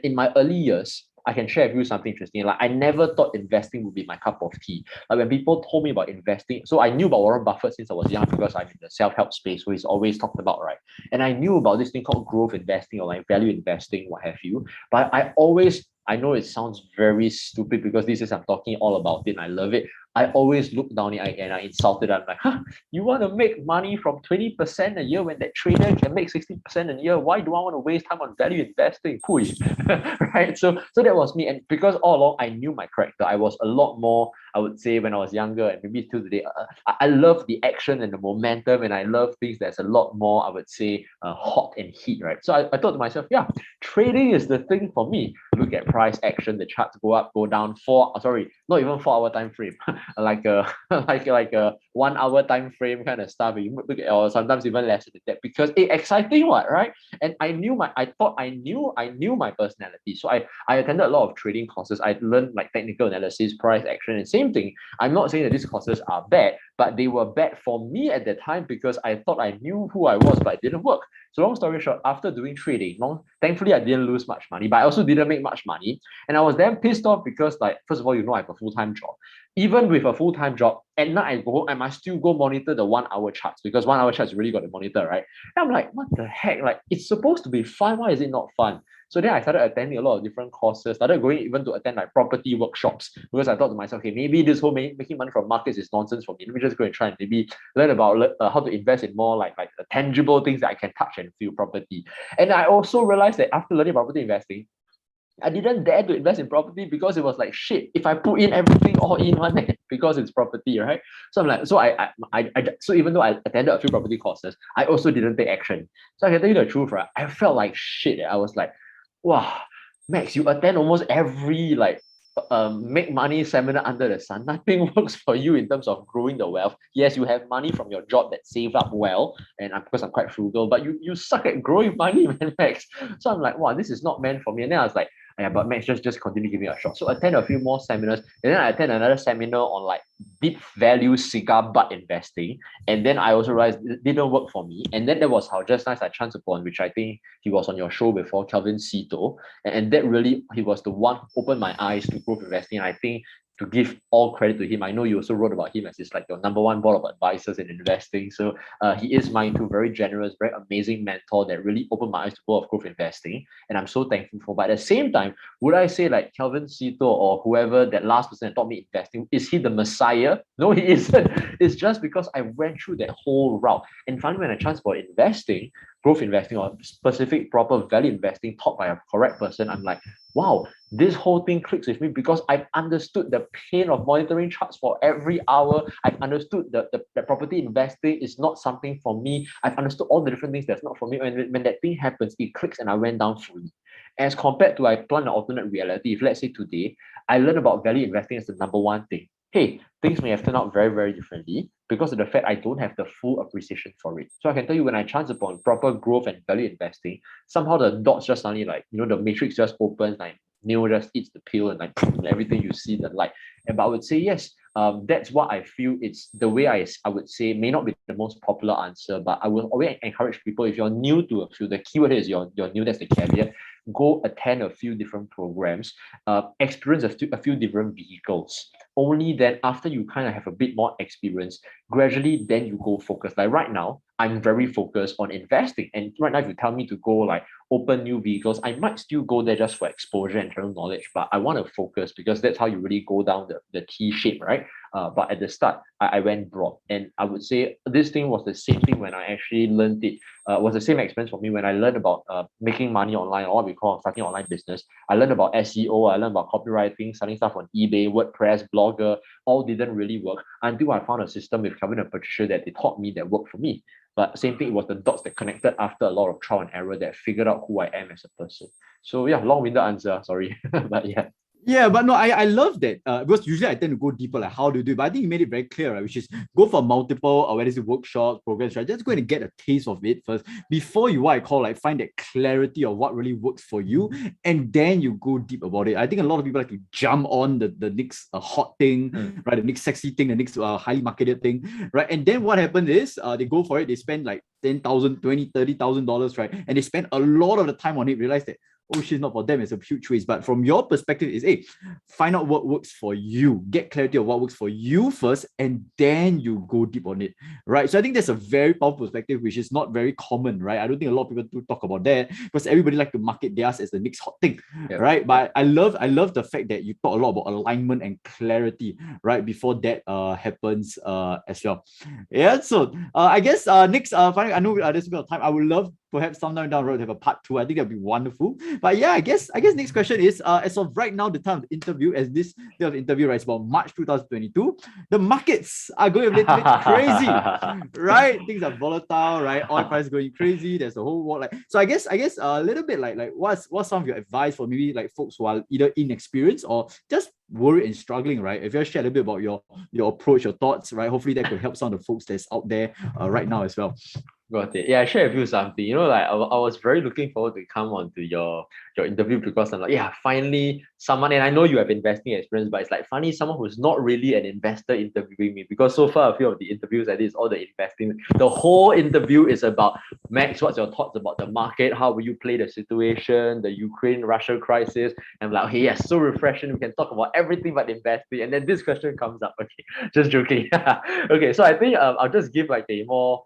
In my early years, I can share with you something interesting. Like, I never thought investing would be my cup of tea. Like, when people told me about investing, so I knew about Warren Buffett since I was young because I'm in the self-help space, so he's always talked about, right? And I knew about this thing called growth investing or like value investing, what have you. But I know it sounds very stupid because this is, I'm talking all about it and I love it. I always look down and I insulted. I'm like, you want to make money from 20% a year when that trader can make 60% a year? Why do I want to waste time on value investing? Pooey. Right? So that was me. And because all along I knew my character, I was a lot more, I would say, when I was younger and maybe till today, I love the action and the momentum, and I love things that's a lot more, I would say, hot and heat, right? So I thought to myself, yeah, trading is the thing for me. Look at price action, the charts go up, go down, not even 4 hour time frame, like a like a 1 hour time frame kind of stuff. You look at, or sometimes even less than that, because it's exciting, what, right? And I thought I knew my personality. So I attended a lot of trading courses. I learned like technical analysis, price action, and same thing. I'm not saying that these courses are bad, but they were bad for me at the time because I thought I knew who I was, but it didn't work. So long story short, after doing trading, thankfully I didn't lose much money, but I also didn't make much money. And I was then pissed off because, like, first of all, I have a full-time job. Even with a full-time job, at night I must still go monitor the 1 hour charts, because 1 hour charts really got to monitor, right? And I'm like, what the heck? Like, it's supposed to be fun. Why is it not fun? So then I started attending a lot of different courses, started going even to attend like property workshops, because I thought to myself, okay, maybe this whole making money from markets is nonsense for me. Let me just go and try and maybe learn about how to invest in more like tangible things that I can touch and feel property. And I also realized that after learning property investing, I didn't dare to invest in property because it was like, shit, if I put in everything all in one because it's property, right? So I'm like, so even though I attended a few property courses, I also didn't take action. So I can tell you the truth, right? I felt like shit. I was like, wow, Max, you attend almost every like make money seminar under the sun. Nothing works for you in terms of growing the wealth. Yes, you have money from your job that saved up well, and because I'm quite frugal, but you suck at growing money, man, Max. So I'm like, wow, this is not meant for me. And then I was like, yeah, but Max, just continue giving it a shot. So attend a few more seminars, and then I attend another seminar on like deep value cigar butt investing. And then I also realized it didn't work for me. And then that was how just nice I chanced upon, which I think he was on your show before, Kelvin Sito. And that really, he was the one who opened my eyes to growth investing. I think, to give all credit to him, I know you also wrote about him as his like your number one board of advisors in investing. So he is mine too, very generous, very amazing mentor that really opened my eyes to the world of growth investing. And I'm so thankful for. But at the same time, would I say like Kelvin Sito or whoever, that last person that taught me investing, is he the messiah? No, he isn't. It's just because I went through that whole route. And finally, when I chanced for investing, growth investing or specific proper value investing taught by a correct person, I'm like, wow, this whole thing clicks with me because I've understood the pain of monitoring charts for every hour. I've understood that property investing is not something for me. I've understood all the different things that's not for me. When that thing happens, it clicks and I went down fully. As compared to I plan an alternate reality, if let's say today, I learned about value investing as the number one thing. Hey, things may have turned out very, very differently because of the fact I don't have the full appreciation for it. So I can tell you, when I chance upon proper growth and value investing, somehow the dots just suddenly, like, the matrix just opens, like Neo just eats the pill and like everything you see the light. And but I would say yes, that's what I feel. It's the way I would say may not be the most popular answer, but I will always encourage people, if you're new to a field, the keyword is you're new, that's the caveat. Go attend a few different programs, experience a few different vehicles. Only then, after you kind of have a bit more experience, gradually then you go focus. Like right now, I'm very focused on investing. And right now, if you tell me to go like open new vehicles, I might still go there just for exposure and general knowledge, but I want to focus because that's how you really go down the T shape, right? But at the start, I went broad. And I would say this thing was the same thing when I actually learned it. Was the same experience for me when I learned about making money online, or what we call starting online business. I learned about SEO, I learned about copywriting, selling stuff on eBay, WordPress, Blogger, all didn't really work until I found a system with Kevin and Patricia that they taught me that worked for me. But same thing, it was the dots that connected after a lot of trial and error that figured out who I am as a person. So yeah, long-winded answer, sorry. But yeah. Yeah, but no, I love that because usually I tend to go deeper, like how do you do it? But I think you made it very clear, right? Which is go for multiple, whether it's workshops, programs, right? Just going to get a taste of it first before you, what I call, like, find that clarity of what really works for you, and then you go deep about it. I think a lot of people like to jump on the next hot thing, right? The next sexy thing, the next highly marketed thing, right? And then what happens is they go for it, they spend like 10,000, 20, $30,000, right? And they spend a lot of the time on it, realize that, oh shit, not for them, it's a huge waste. But from your perspective, is hey, find out what works for you, get clarity of what works for you first, and then you go deep on it, right? So I think that's a very powerful perspective, which is not very common, right? I don't think a lot of people do talk about that because everybody like to market theirs as the next hot thing, right? But I love the fact that you talk a lot about alignment and clarity, right? Before that happens as well. Yeah. So I guess next, finally, I know there's a bit of time. I would love perhaps sometime down the road to have a part 2. I think that'd be wonderful. But yeah, I guess next question is as of right now, the time of the interview, as this day of the interview, right, it's about March 2022. The markets are going a little bit crazy, right? Things are volatile, right? Oil price going crazy. There's a whole war. Like, so I guess a little bit like what's some of your advice for maybe like folks who are either inexperienced or just worried and struggling, right? If you share a little bit about your approach, your thoughts, right? Hopefully that could help some of the folks that's out there right now as well. Got it. Yeah, I share with you something. You know, like I was very looking forward to come on to your interview because I'm like, yeah, finally someone, and I know you have investing experience, but it's like finally someone who's not really an investor interviewing me, because so far a few of the interviews I did is all the investing. The whole interview is about, Max, what's your thoughts about the market? How will you play the situation, the Ukraine-Russia crisis? And I'm like, okay, yes, so refreshing. We can talk about everything but investing. And then this question comes up. Okay, just joking. Okay, so I think I'll just give like a more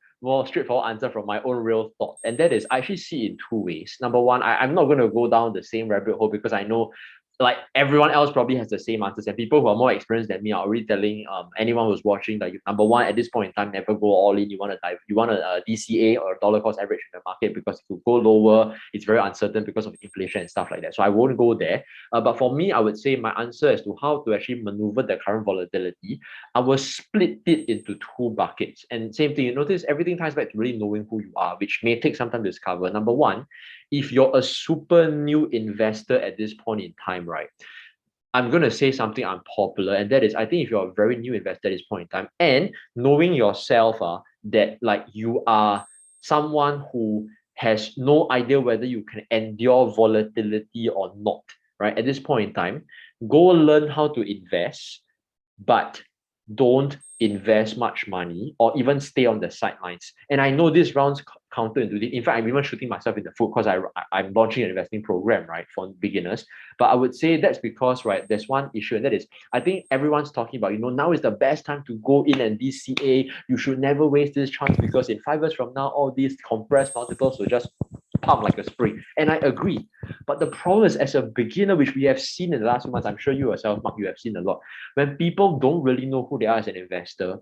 straightforward answer from my own real thoughts. And that is, I actually see it in two ways. Number one, I'm not going to go down the same rabbit hole because I know like everyone else probably has the same answers, and people who are more experienced than me are already telling anyone who's watching that number one, at this point in time, never go all in. You want to dive, you want a DCA or dollar cost average in the market, because if you go lower, it's very uncertain because of inflation and stuff like that. So I won't go there. But for me, I would say my answer as to how to actually maneuver the current volatility, I will split it into two buckets. And same thing, you notice everything ties back to really knowing who you are, which may take some time to discover. Number one, if you're a super new investor at this point in time, right? I'm going to say something unpopular, and that is, I think if you're a very new investor at this point in time, and knowing yourself, that like you are someone who has no idea whether you can endure volatility or not, right? At this point in time, go learn how to invest, but don't invest much money or even stay on the sidelines. And I know this rounds counter into the, in fact, I'm even shooting myself in the foot because I'm launching an investing program, right, for beginners. But I would say that's because, right, there's one issue, and that is, I think everyone's talking about, now is the best time to go in and DCA. You should never waste this chance because in 5 years from now, all these compressed multiples will just pump like a spring. And I agree. But the problem is, as a beginner, which we have seen in the last few months, I'm sure you yourself, Mark, you have seen a lot, when people don't really know who they are as an investor.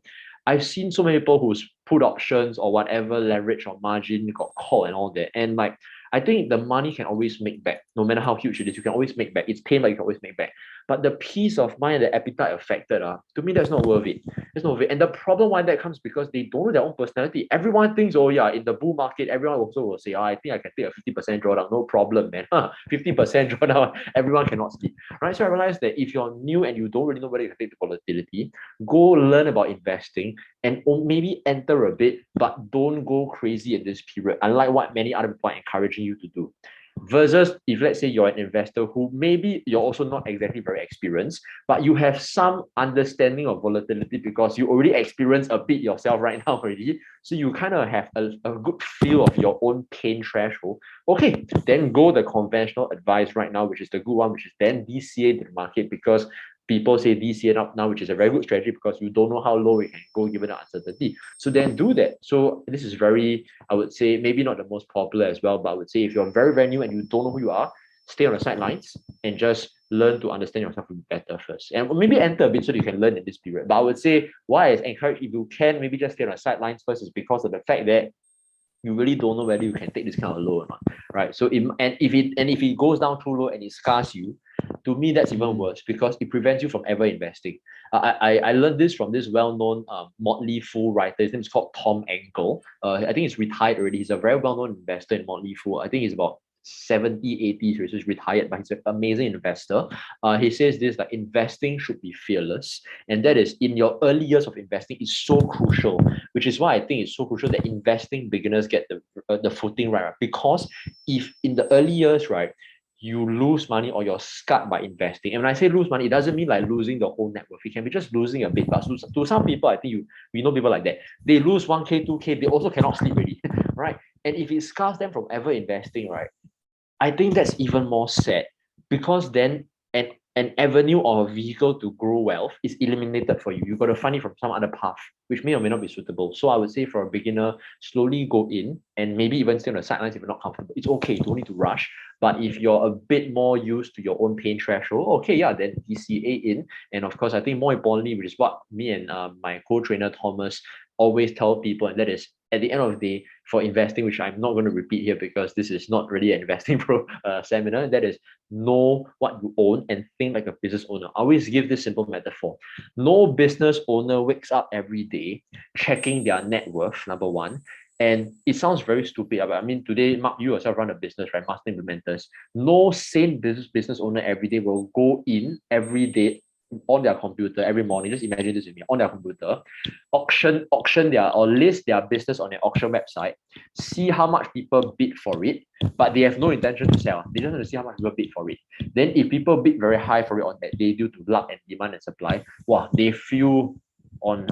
I've seen so many people whose put options or whatever leverage or margin got called and all that. And like, I think the money can always make back, no matter how huge it is. You can always make back. It's pain, but you can always make back. But the peace of mind, the appetite affected, to me, that's not worth it. It's not worth it. And the problem why that comes because they don't know their own personality. Everyone thinks, oh yeah, in the bull market, everyone also will say, I think I can take a 50% drawdown, no problem, man. 50% drawdown, everyone cannot sleep, right? So I realized that if you're new and you don't really know whether you can take the volatility, go learn about investing and maybe enter a bit, but don't go crazy in this period, unlike what many other people are encouraging you to do. Versus if let's say you're an investor who maybe you're also not exactly very experienced, but you have some understanding of volatility because you already experienced a bit yourself right now already. So you kind of have a good feel of your own pain threshold. Okay, then go the conventional advice right now, which is the good one, which is then DCA the market, because people say DCA up now, which is a very good strategy because you don't know how low it can go given the uncertainty. So then do that. So this is very, I would say, maybe not the most popular as well, but I would say if you're very, very new and you don't know who you are, stay on the sidelines and just learn to understand yourself a bit better first. And maybe enter a bit so you can learn in this period. But I would say why I encourage, if you can, maybe just stay on the sidelines first is because of the fact that you really don't know whether you can take this kind of low or not, right? So if it goes down too low and it scars you, to me that's even worse because it prevents you from ever investing. I learned this from this well-known Motley Fool writer. His name is called Tom Engel. I think he's retired already. He's a very well-known investor in Motley Fool. I think he's about 70, 80, so he's retired, but he's an amazing investor. He says this, like, investing should be fearless, and that is in your early years of investing is so crucial, which is why I think it's so crucial that investing beginners get the footing right, because if in the early years, right, you lose money or you're scarred by investing. And when I say lose money, it doesn't mean like losing the whole net worth. It can be just losing a bit. But to some people, I think we know people like that. They lose 1K, 2K, they also cannot sleep already, right? And if it scars them from ever investing, right, I think that's even more sad because then an avenue or a vehicle to grow wealth is eliminated for you. You've got to find it from some other path, which may or may not be suitable. So I would say for a beginner, slowly go in and maybe even stay on the sidelines if you're not comfortable. It's okay, you don't need to rush. But if you're a bit more used to your own pain threshold, okay, yeah, then DCA in. And of course, I think more importantly, which is what me and my co-trainer Thomas always tell people, and that is at the end of the day, for investing, which I'm not going to repeat here because this is not really an investing seminar, that is know what you own and think like a business owner. I always give this simple metaphor. No business owner wakes up every day checking their net worth, number one. And it sounds very stupid, but I mean, today, Mark, you yourself run a business, right? Master implementers. No sane business owner every day will go in every day on their computer every morning. Just imagine this with me, on their computer, auction their or list their business on an auction website, see how much people bid for it, but they have no intention to sell. They just want to see how much people bid for it. Then if people bid very high for it on that day due to luck and demand and supply, wow, they feel on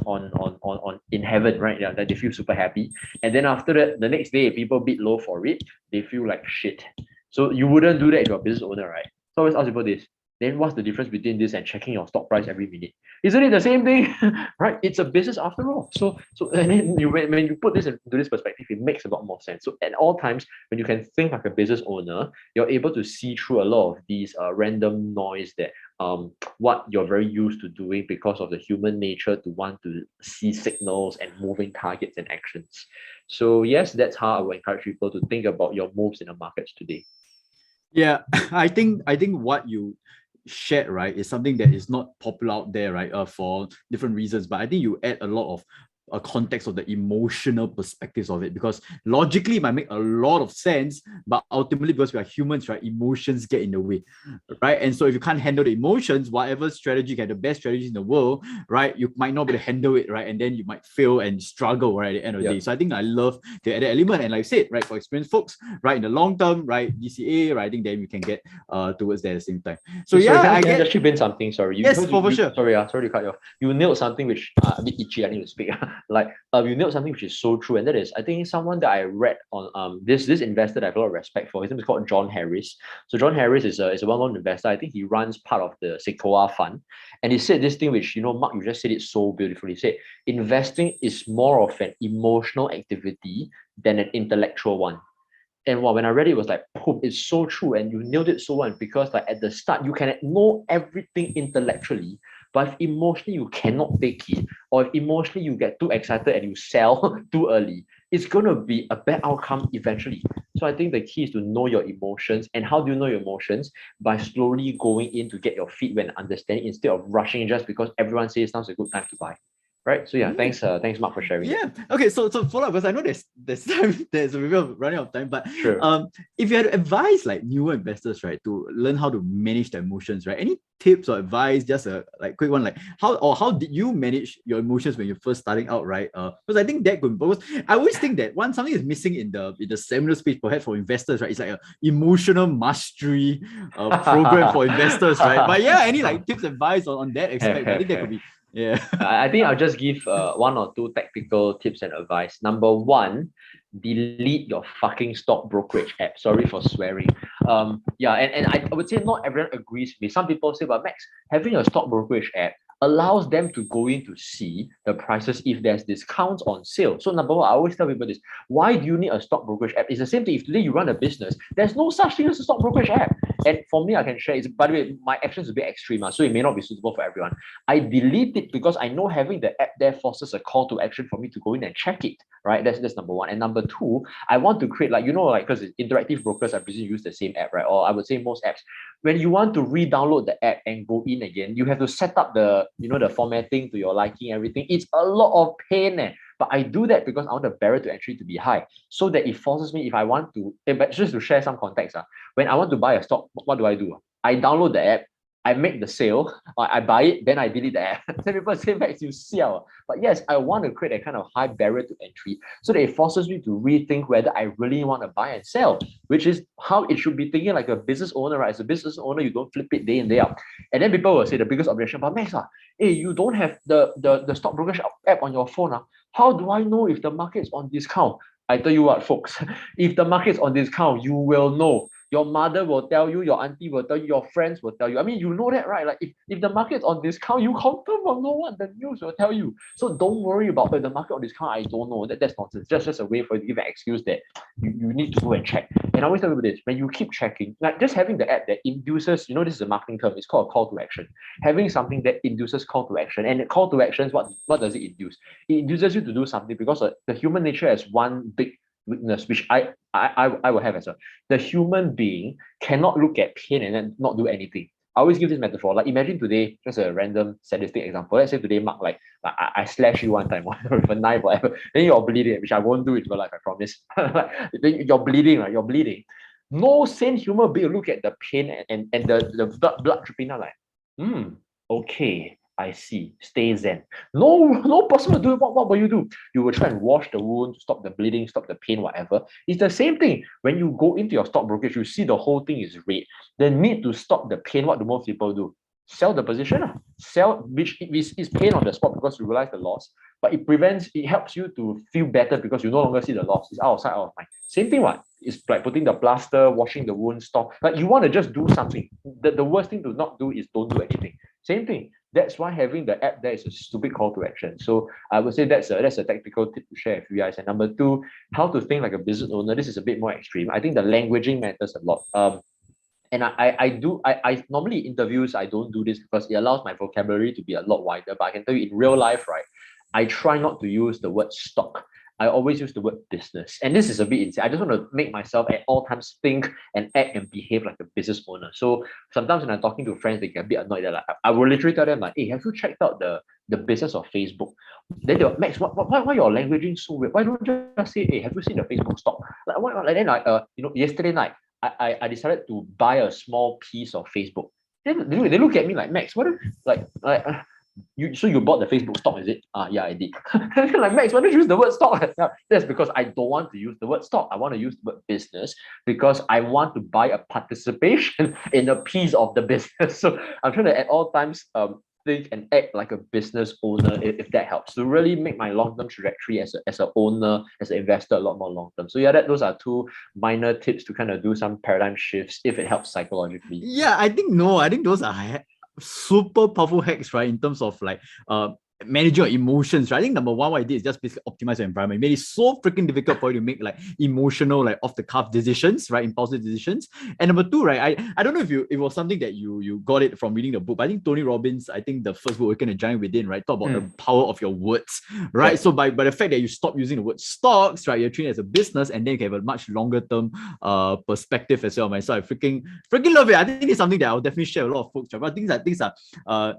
in heaven, right? Yeah, that they feel super happy. And then after that, the next day, if people bid low for it, they feel like shit. So you wouldn't do that if you're a business owner, right? So I always ask people this. Then what's the difference between this and checking your stock price every minute? Isn't it the same thing? Right? It's a business after all. So and then when you put this into this perspective, it makes a lot more sense. So at all times, when you can think like a business owner, you're able to see through a lot of these random noise that what you're very used to doing because of the human nature to want to see signals and moving targets and actions. So yes, that's how I would encourage people to think about your moves in the markets today. Yeah, I think what you shared, right, is something that is not popular out there, right, for different reasons. But I think you add a lot of a context of the emotional perspectives of it, because logically it might make a lot of sense, but ultimately because we are humans, right, emotions get in the way, right? And so if you can't handle the emotions, whatever strategy, you have the best strategies in the world, right, you might not be able to handle it, right? And then you might fail and struggle, right, at the end of the day. So I think I love the added element, and like I said, right, for experienced folks, right, in the long term, right, DCA, right, I think then we can get towards that at the same time. So sorry, yeah, I just chip in something. Sorry, yes, for sure. Sorry, sorry to cut you off. You nailed something which a bit itchy. I need to speak. Like you nailed something which is so true, and that is, I think, someone that I read on this investor that I have a lot of respect for. His name is called John Harris. So John Harris is a well-known investor. I think he runs part of the Sequoia fund, and he said this thing which, Mark, you just said it so beautifully. He said investing is more of an emotional activity than an intellectual one. And wow, when I read it, it was like, boom, it's so true. And you nailed it so well. Because like at the start, you can know everything intellectually, but if emotionally you cannot take it, or if emotionally you get too excited and you sell too early, it's going to be a bad outcome eventually. So I think the key is to know your emotions. And how do you know your emotions? By slowly going in to get your feet when understanding, instead of rushing just because everyone says now's a good time to buy. right? So yeah, thanks Mark for sharing that. Yeah. Okay. So follow up, because I know there's time, there's a bit of running out of time. But Sure. if you had to advise like newer investors, right, to learn how to manage their emotions, right? Any tips or advice? Just a like quick one, like how did you manage your emotions when you're first starting out, right? Because I think that could, because I always think that something is missing in the seminar speech, perhaps for investors, right? It's like a emotional mastery program for investors, right? But yeah, any like tips, advice on that aspect? I think that could be, yeah. I think I'll just give one or two tactical tips and advice. Number one, delete your fucking stock brokerage app. Sorry for swearing. Yeah, and I would say not everyone agrees with me. Some people say, but Max, having a stock brokerage app allows them to go in to see the prices if there's discounts on sale. So number one, I always tell people this: why do you need a stock brokerage app? It's the same thing. If today you run a business, there's no such thing as a stock brokerage app. And for me, I can share. By the way, my actions a bit extreme, so it may not be suitable for everyone. I delete it because I know having the app there forces a call to action for me to go in and check it, right? That's number one. And number two, I want to create because interactive brokers, I presume, use the same app, right? Or I would say most apps. When you want to re-download the app and go in again, you have to set up the formatting to your liking, everything. It's a lot of pain. But I do that because I want the barrier to entry to be high, so that it forces me, if I want to, but just to share some context, when I want to buy a stock, what do? I download the app, I make the sale, I buy it, then I delete the app. Then people say, Max, you sell. But yes, I want to create a kind of high barrier to entry so that it forces me to rethink whether I really want to buy and sell, which is how it should be thinking like a business owner, right? As a business owner, you don't flip it day in, day out. And then people will say the biggest objection, but Max, hey, you don't have the stock brokerage app on your phone. How do I know if the market's on discount? I tell you what, folks, if the market's on discount, you will know. Your mother will tell you, your auntie will tell you, your friends will tell you. I mean, you know that, right? Like if the market's on discount, you confirm will know what the news will tell you. So don't worry about the market on discount. I don't know. That's nonsense. Just a way for you to give an excuse that you need to go and check. And I always tell people this: when you keep checking, like just having the app that induces, this is a marketing term, it's called a call to action. Having something that induces call to action. And the call to actions, what does it induce? It induces you to do something because the human nature has one big weakness, which I will have as well. The human being cannot look at pain and then not do anything. I always give this metaphor. Like imagine today, just a random sadistic example. Let's say today, Mark, like I slash you one time with a knife, whatever. Then you're bleeding, which I won't do in real life, I promise. Then you're bleeding, right? You're bleeding. No sane human being will look at the pain and the blood dripping out like, okay. I see. Stay zen. No person will do it. What will you do? You will try and wash the wound, stop the bleeding, stop the pain, whatever. It's the same thing. When you go into your stock brokerage, you see the whole thing is red. The need to stop the pain, what do most people do? Sell the position. Sell, which is pain on the spot because you realize the loss. But it helps you to feel better because you no longer see the loss. It's out of sight, out of mind. Same thing, what? It's like putting the plaster, washing the wound, stop. Like you want to just do something. The worst thing to not do is don't do anything. Same thing. That's why having the app there is a stupid call to action. So I would say that's a tactical tip to share with you guys. And number two, how to think like a business owner. This is a bit more extreme. I think the languaging matters a lot. And I normally in interviews, I don't do this because it allows my vocabulary to be a lot wider. But I can tell you in real life, right, I try not to use the word stock. I always use the word business. And this is a bit insane. I just want to make myself at all times think and act and behave like a business owner. So sometimes when I'm talking to friends, they get a bit annoyed. Like, I will literally tell them, like, hey, have you checked out the business of Facebook? Then they're, Max, why your languaging so weird? Why don't you just say, hey, have you seen the Facebook stock? Like, why? And then, yesterday night, I decided to buy a small piece of Facebook. Then they look at me like, Max, what? You bought the Facebook stock, is it? Yeah, I did. Like, Max, why don't you use the word stock? That's because I don't want to use the word stock. I want to use the word business because I want to buy a participation in a piece of the business. So I'm trying to at all times think and act like a business owner, if that helps, to really make my long-term trajectory as an owner, as an investor, a lot more long-term. So yeah, those are two minor tips to kind of do some paradigm shifts if it helps psychologically. Yeah, I think those are super powerful hacks, right? In terms of like managing your emotions, right? I think number one, what I did is just basically optimize your environment. It made it so freaking difficult for you to make like emotional, like off the cuff decisions, right? Impulsive decisions. And number two, right? I don't know if it was something that you got it from reading the book, but I think Tony Robbins, I think the first book, Awaken the Giant Within, right? Talk about the power of your words, right? Yeah. So by the fact that you stop using the word stocks, right? You're treating it as a business, and then you can have a much longer term perspective as well. Myself, I freaking love it. I think it's something that I'll definitely share with a lot of folks. Right? But things are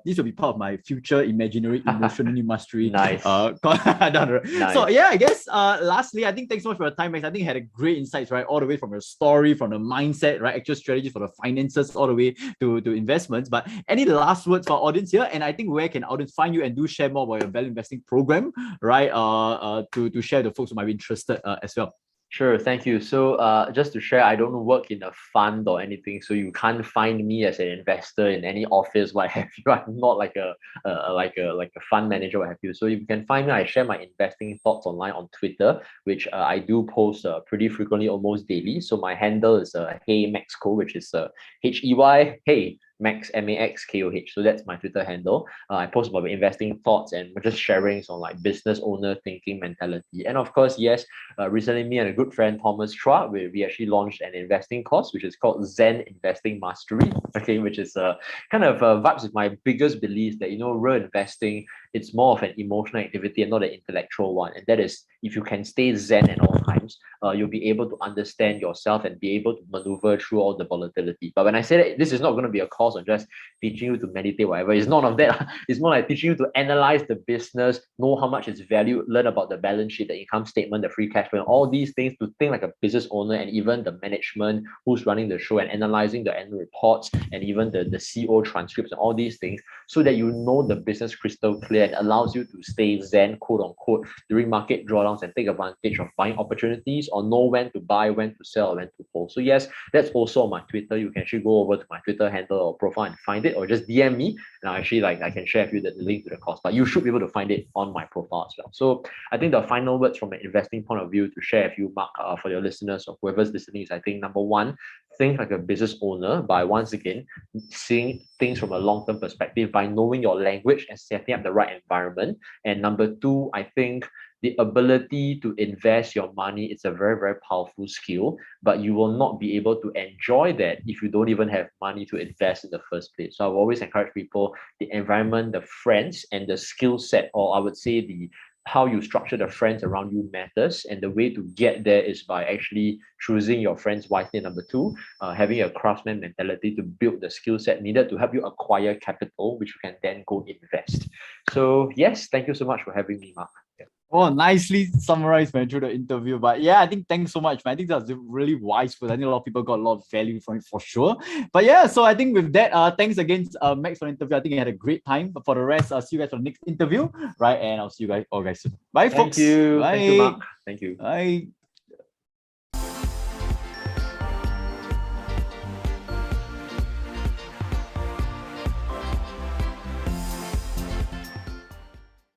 this will be part of my future imaginary emotional Shunani Mastery. Nice. Nice. So yeah, I guess lastly, I think thanks so much for your time, Max. I think you had a great insights, right? All the way from your story, from the mindset, right? Actual strategies for the finances, all the way to investments. But any last words for our audience here? And I think where can audience find you, and do share more about your value investing program, right? To share the folks who might be interested as well. Sure, thank you. So, just to share, I don't work in a fund or anything, so you can't find me as an investor in any office, what have you. I'm not like a fund manager, what have you. So you can find me. I share my investing thoughts online on Twitter, which I do post pretty frequently, almost daily. So my handle is Hey Maxco, which is HEY Hey Max MAXKOH. So that's my Twitter handle. I post about investing thoughts and just sharings on like business owner thinking mentality. And of course, yes, recently me and a good friend Thomas Chua, we actually launched an investing course which is called Zen Investing Mastery. Okay, which is kind of vibes with my biggest belief that real investing, it's more of an emotional activity and not an intellectual one. And that is, if you can stay zen at all times, you'll be able to understand yourself and be able to maneuver through all the volatility. But when I say that, this is not going to be a course on just teaching you to meditate, whatever. It's none of that. It's more like teaching you to analyze the business, know how much it's valued, learn about the balance sheet, the income statement, the free cash flow, and all these things, to think like a business owner, and even the management who's running the show and analyzing the annual reports and even the CO transcripts and all these things, so that you know the business crystal clear, and allows you to stay zen, quote unquote, during market drawdowns and take advantage of buying opportunities, or know when to buy, when to sell, when to hold. So yes, that's also on my Twitter. You can actually go over to my Twitter handle or profile and find it, or just DM me, and I can share with you the link to the course. But you should be able to find it on my profile as well. So I think the final words from an investing point of view to share with you, Mark, for your listeners or whoever's listening, is I think number one, think like a business owner by once again seeing things from a long-term perspective, by knowing your language and setting up the right environment. And number two, I think the ability to invest your money, it's a very, very powerful skill, but you will not be able to enjoy that if you don't even have money to invest in the first place. So I've always encouraged people, the environment, the friends, and the skill set, or I would say the how you structure the friends around you matters. And the way to get there is by actually choosing your friends wisely. Number two, having a craftsman mentality to build the skill set needed to help you acquire capital, which you can then go invest. So yes, thank you so much for having me, Mark. Yeah. Oh, nicely summarized, man, through the interview. But yeah, I think thanks so much, man. I think that's really wise, because I think a lot of people got a lot of value from it for sure. But yeah, so I think with that, thanks again, Max, for the interview. I think I had a great time. But for the rest, I'll see you guys for the next interview, right? And I'll see you guys all guys soon. Bye, folks. Thank you. Bye. Thank you, Mark. Thank you. Bye.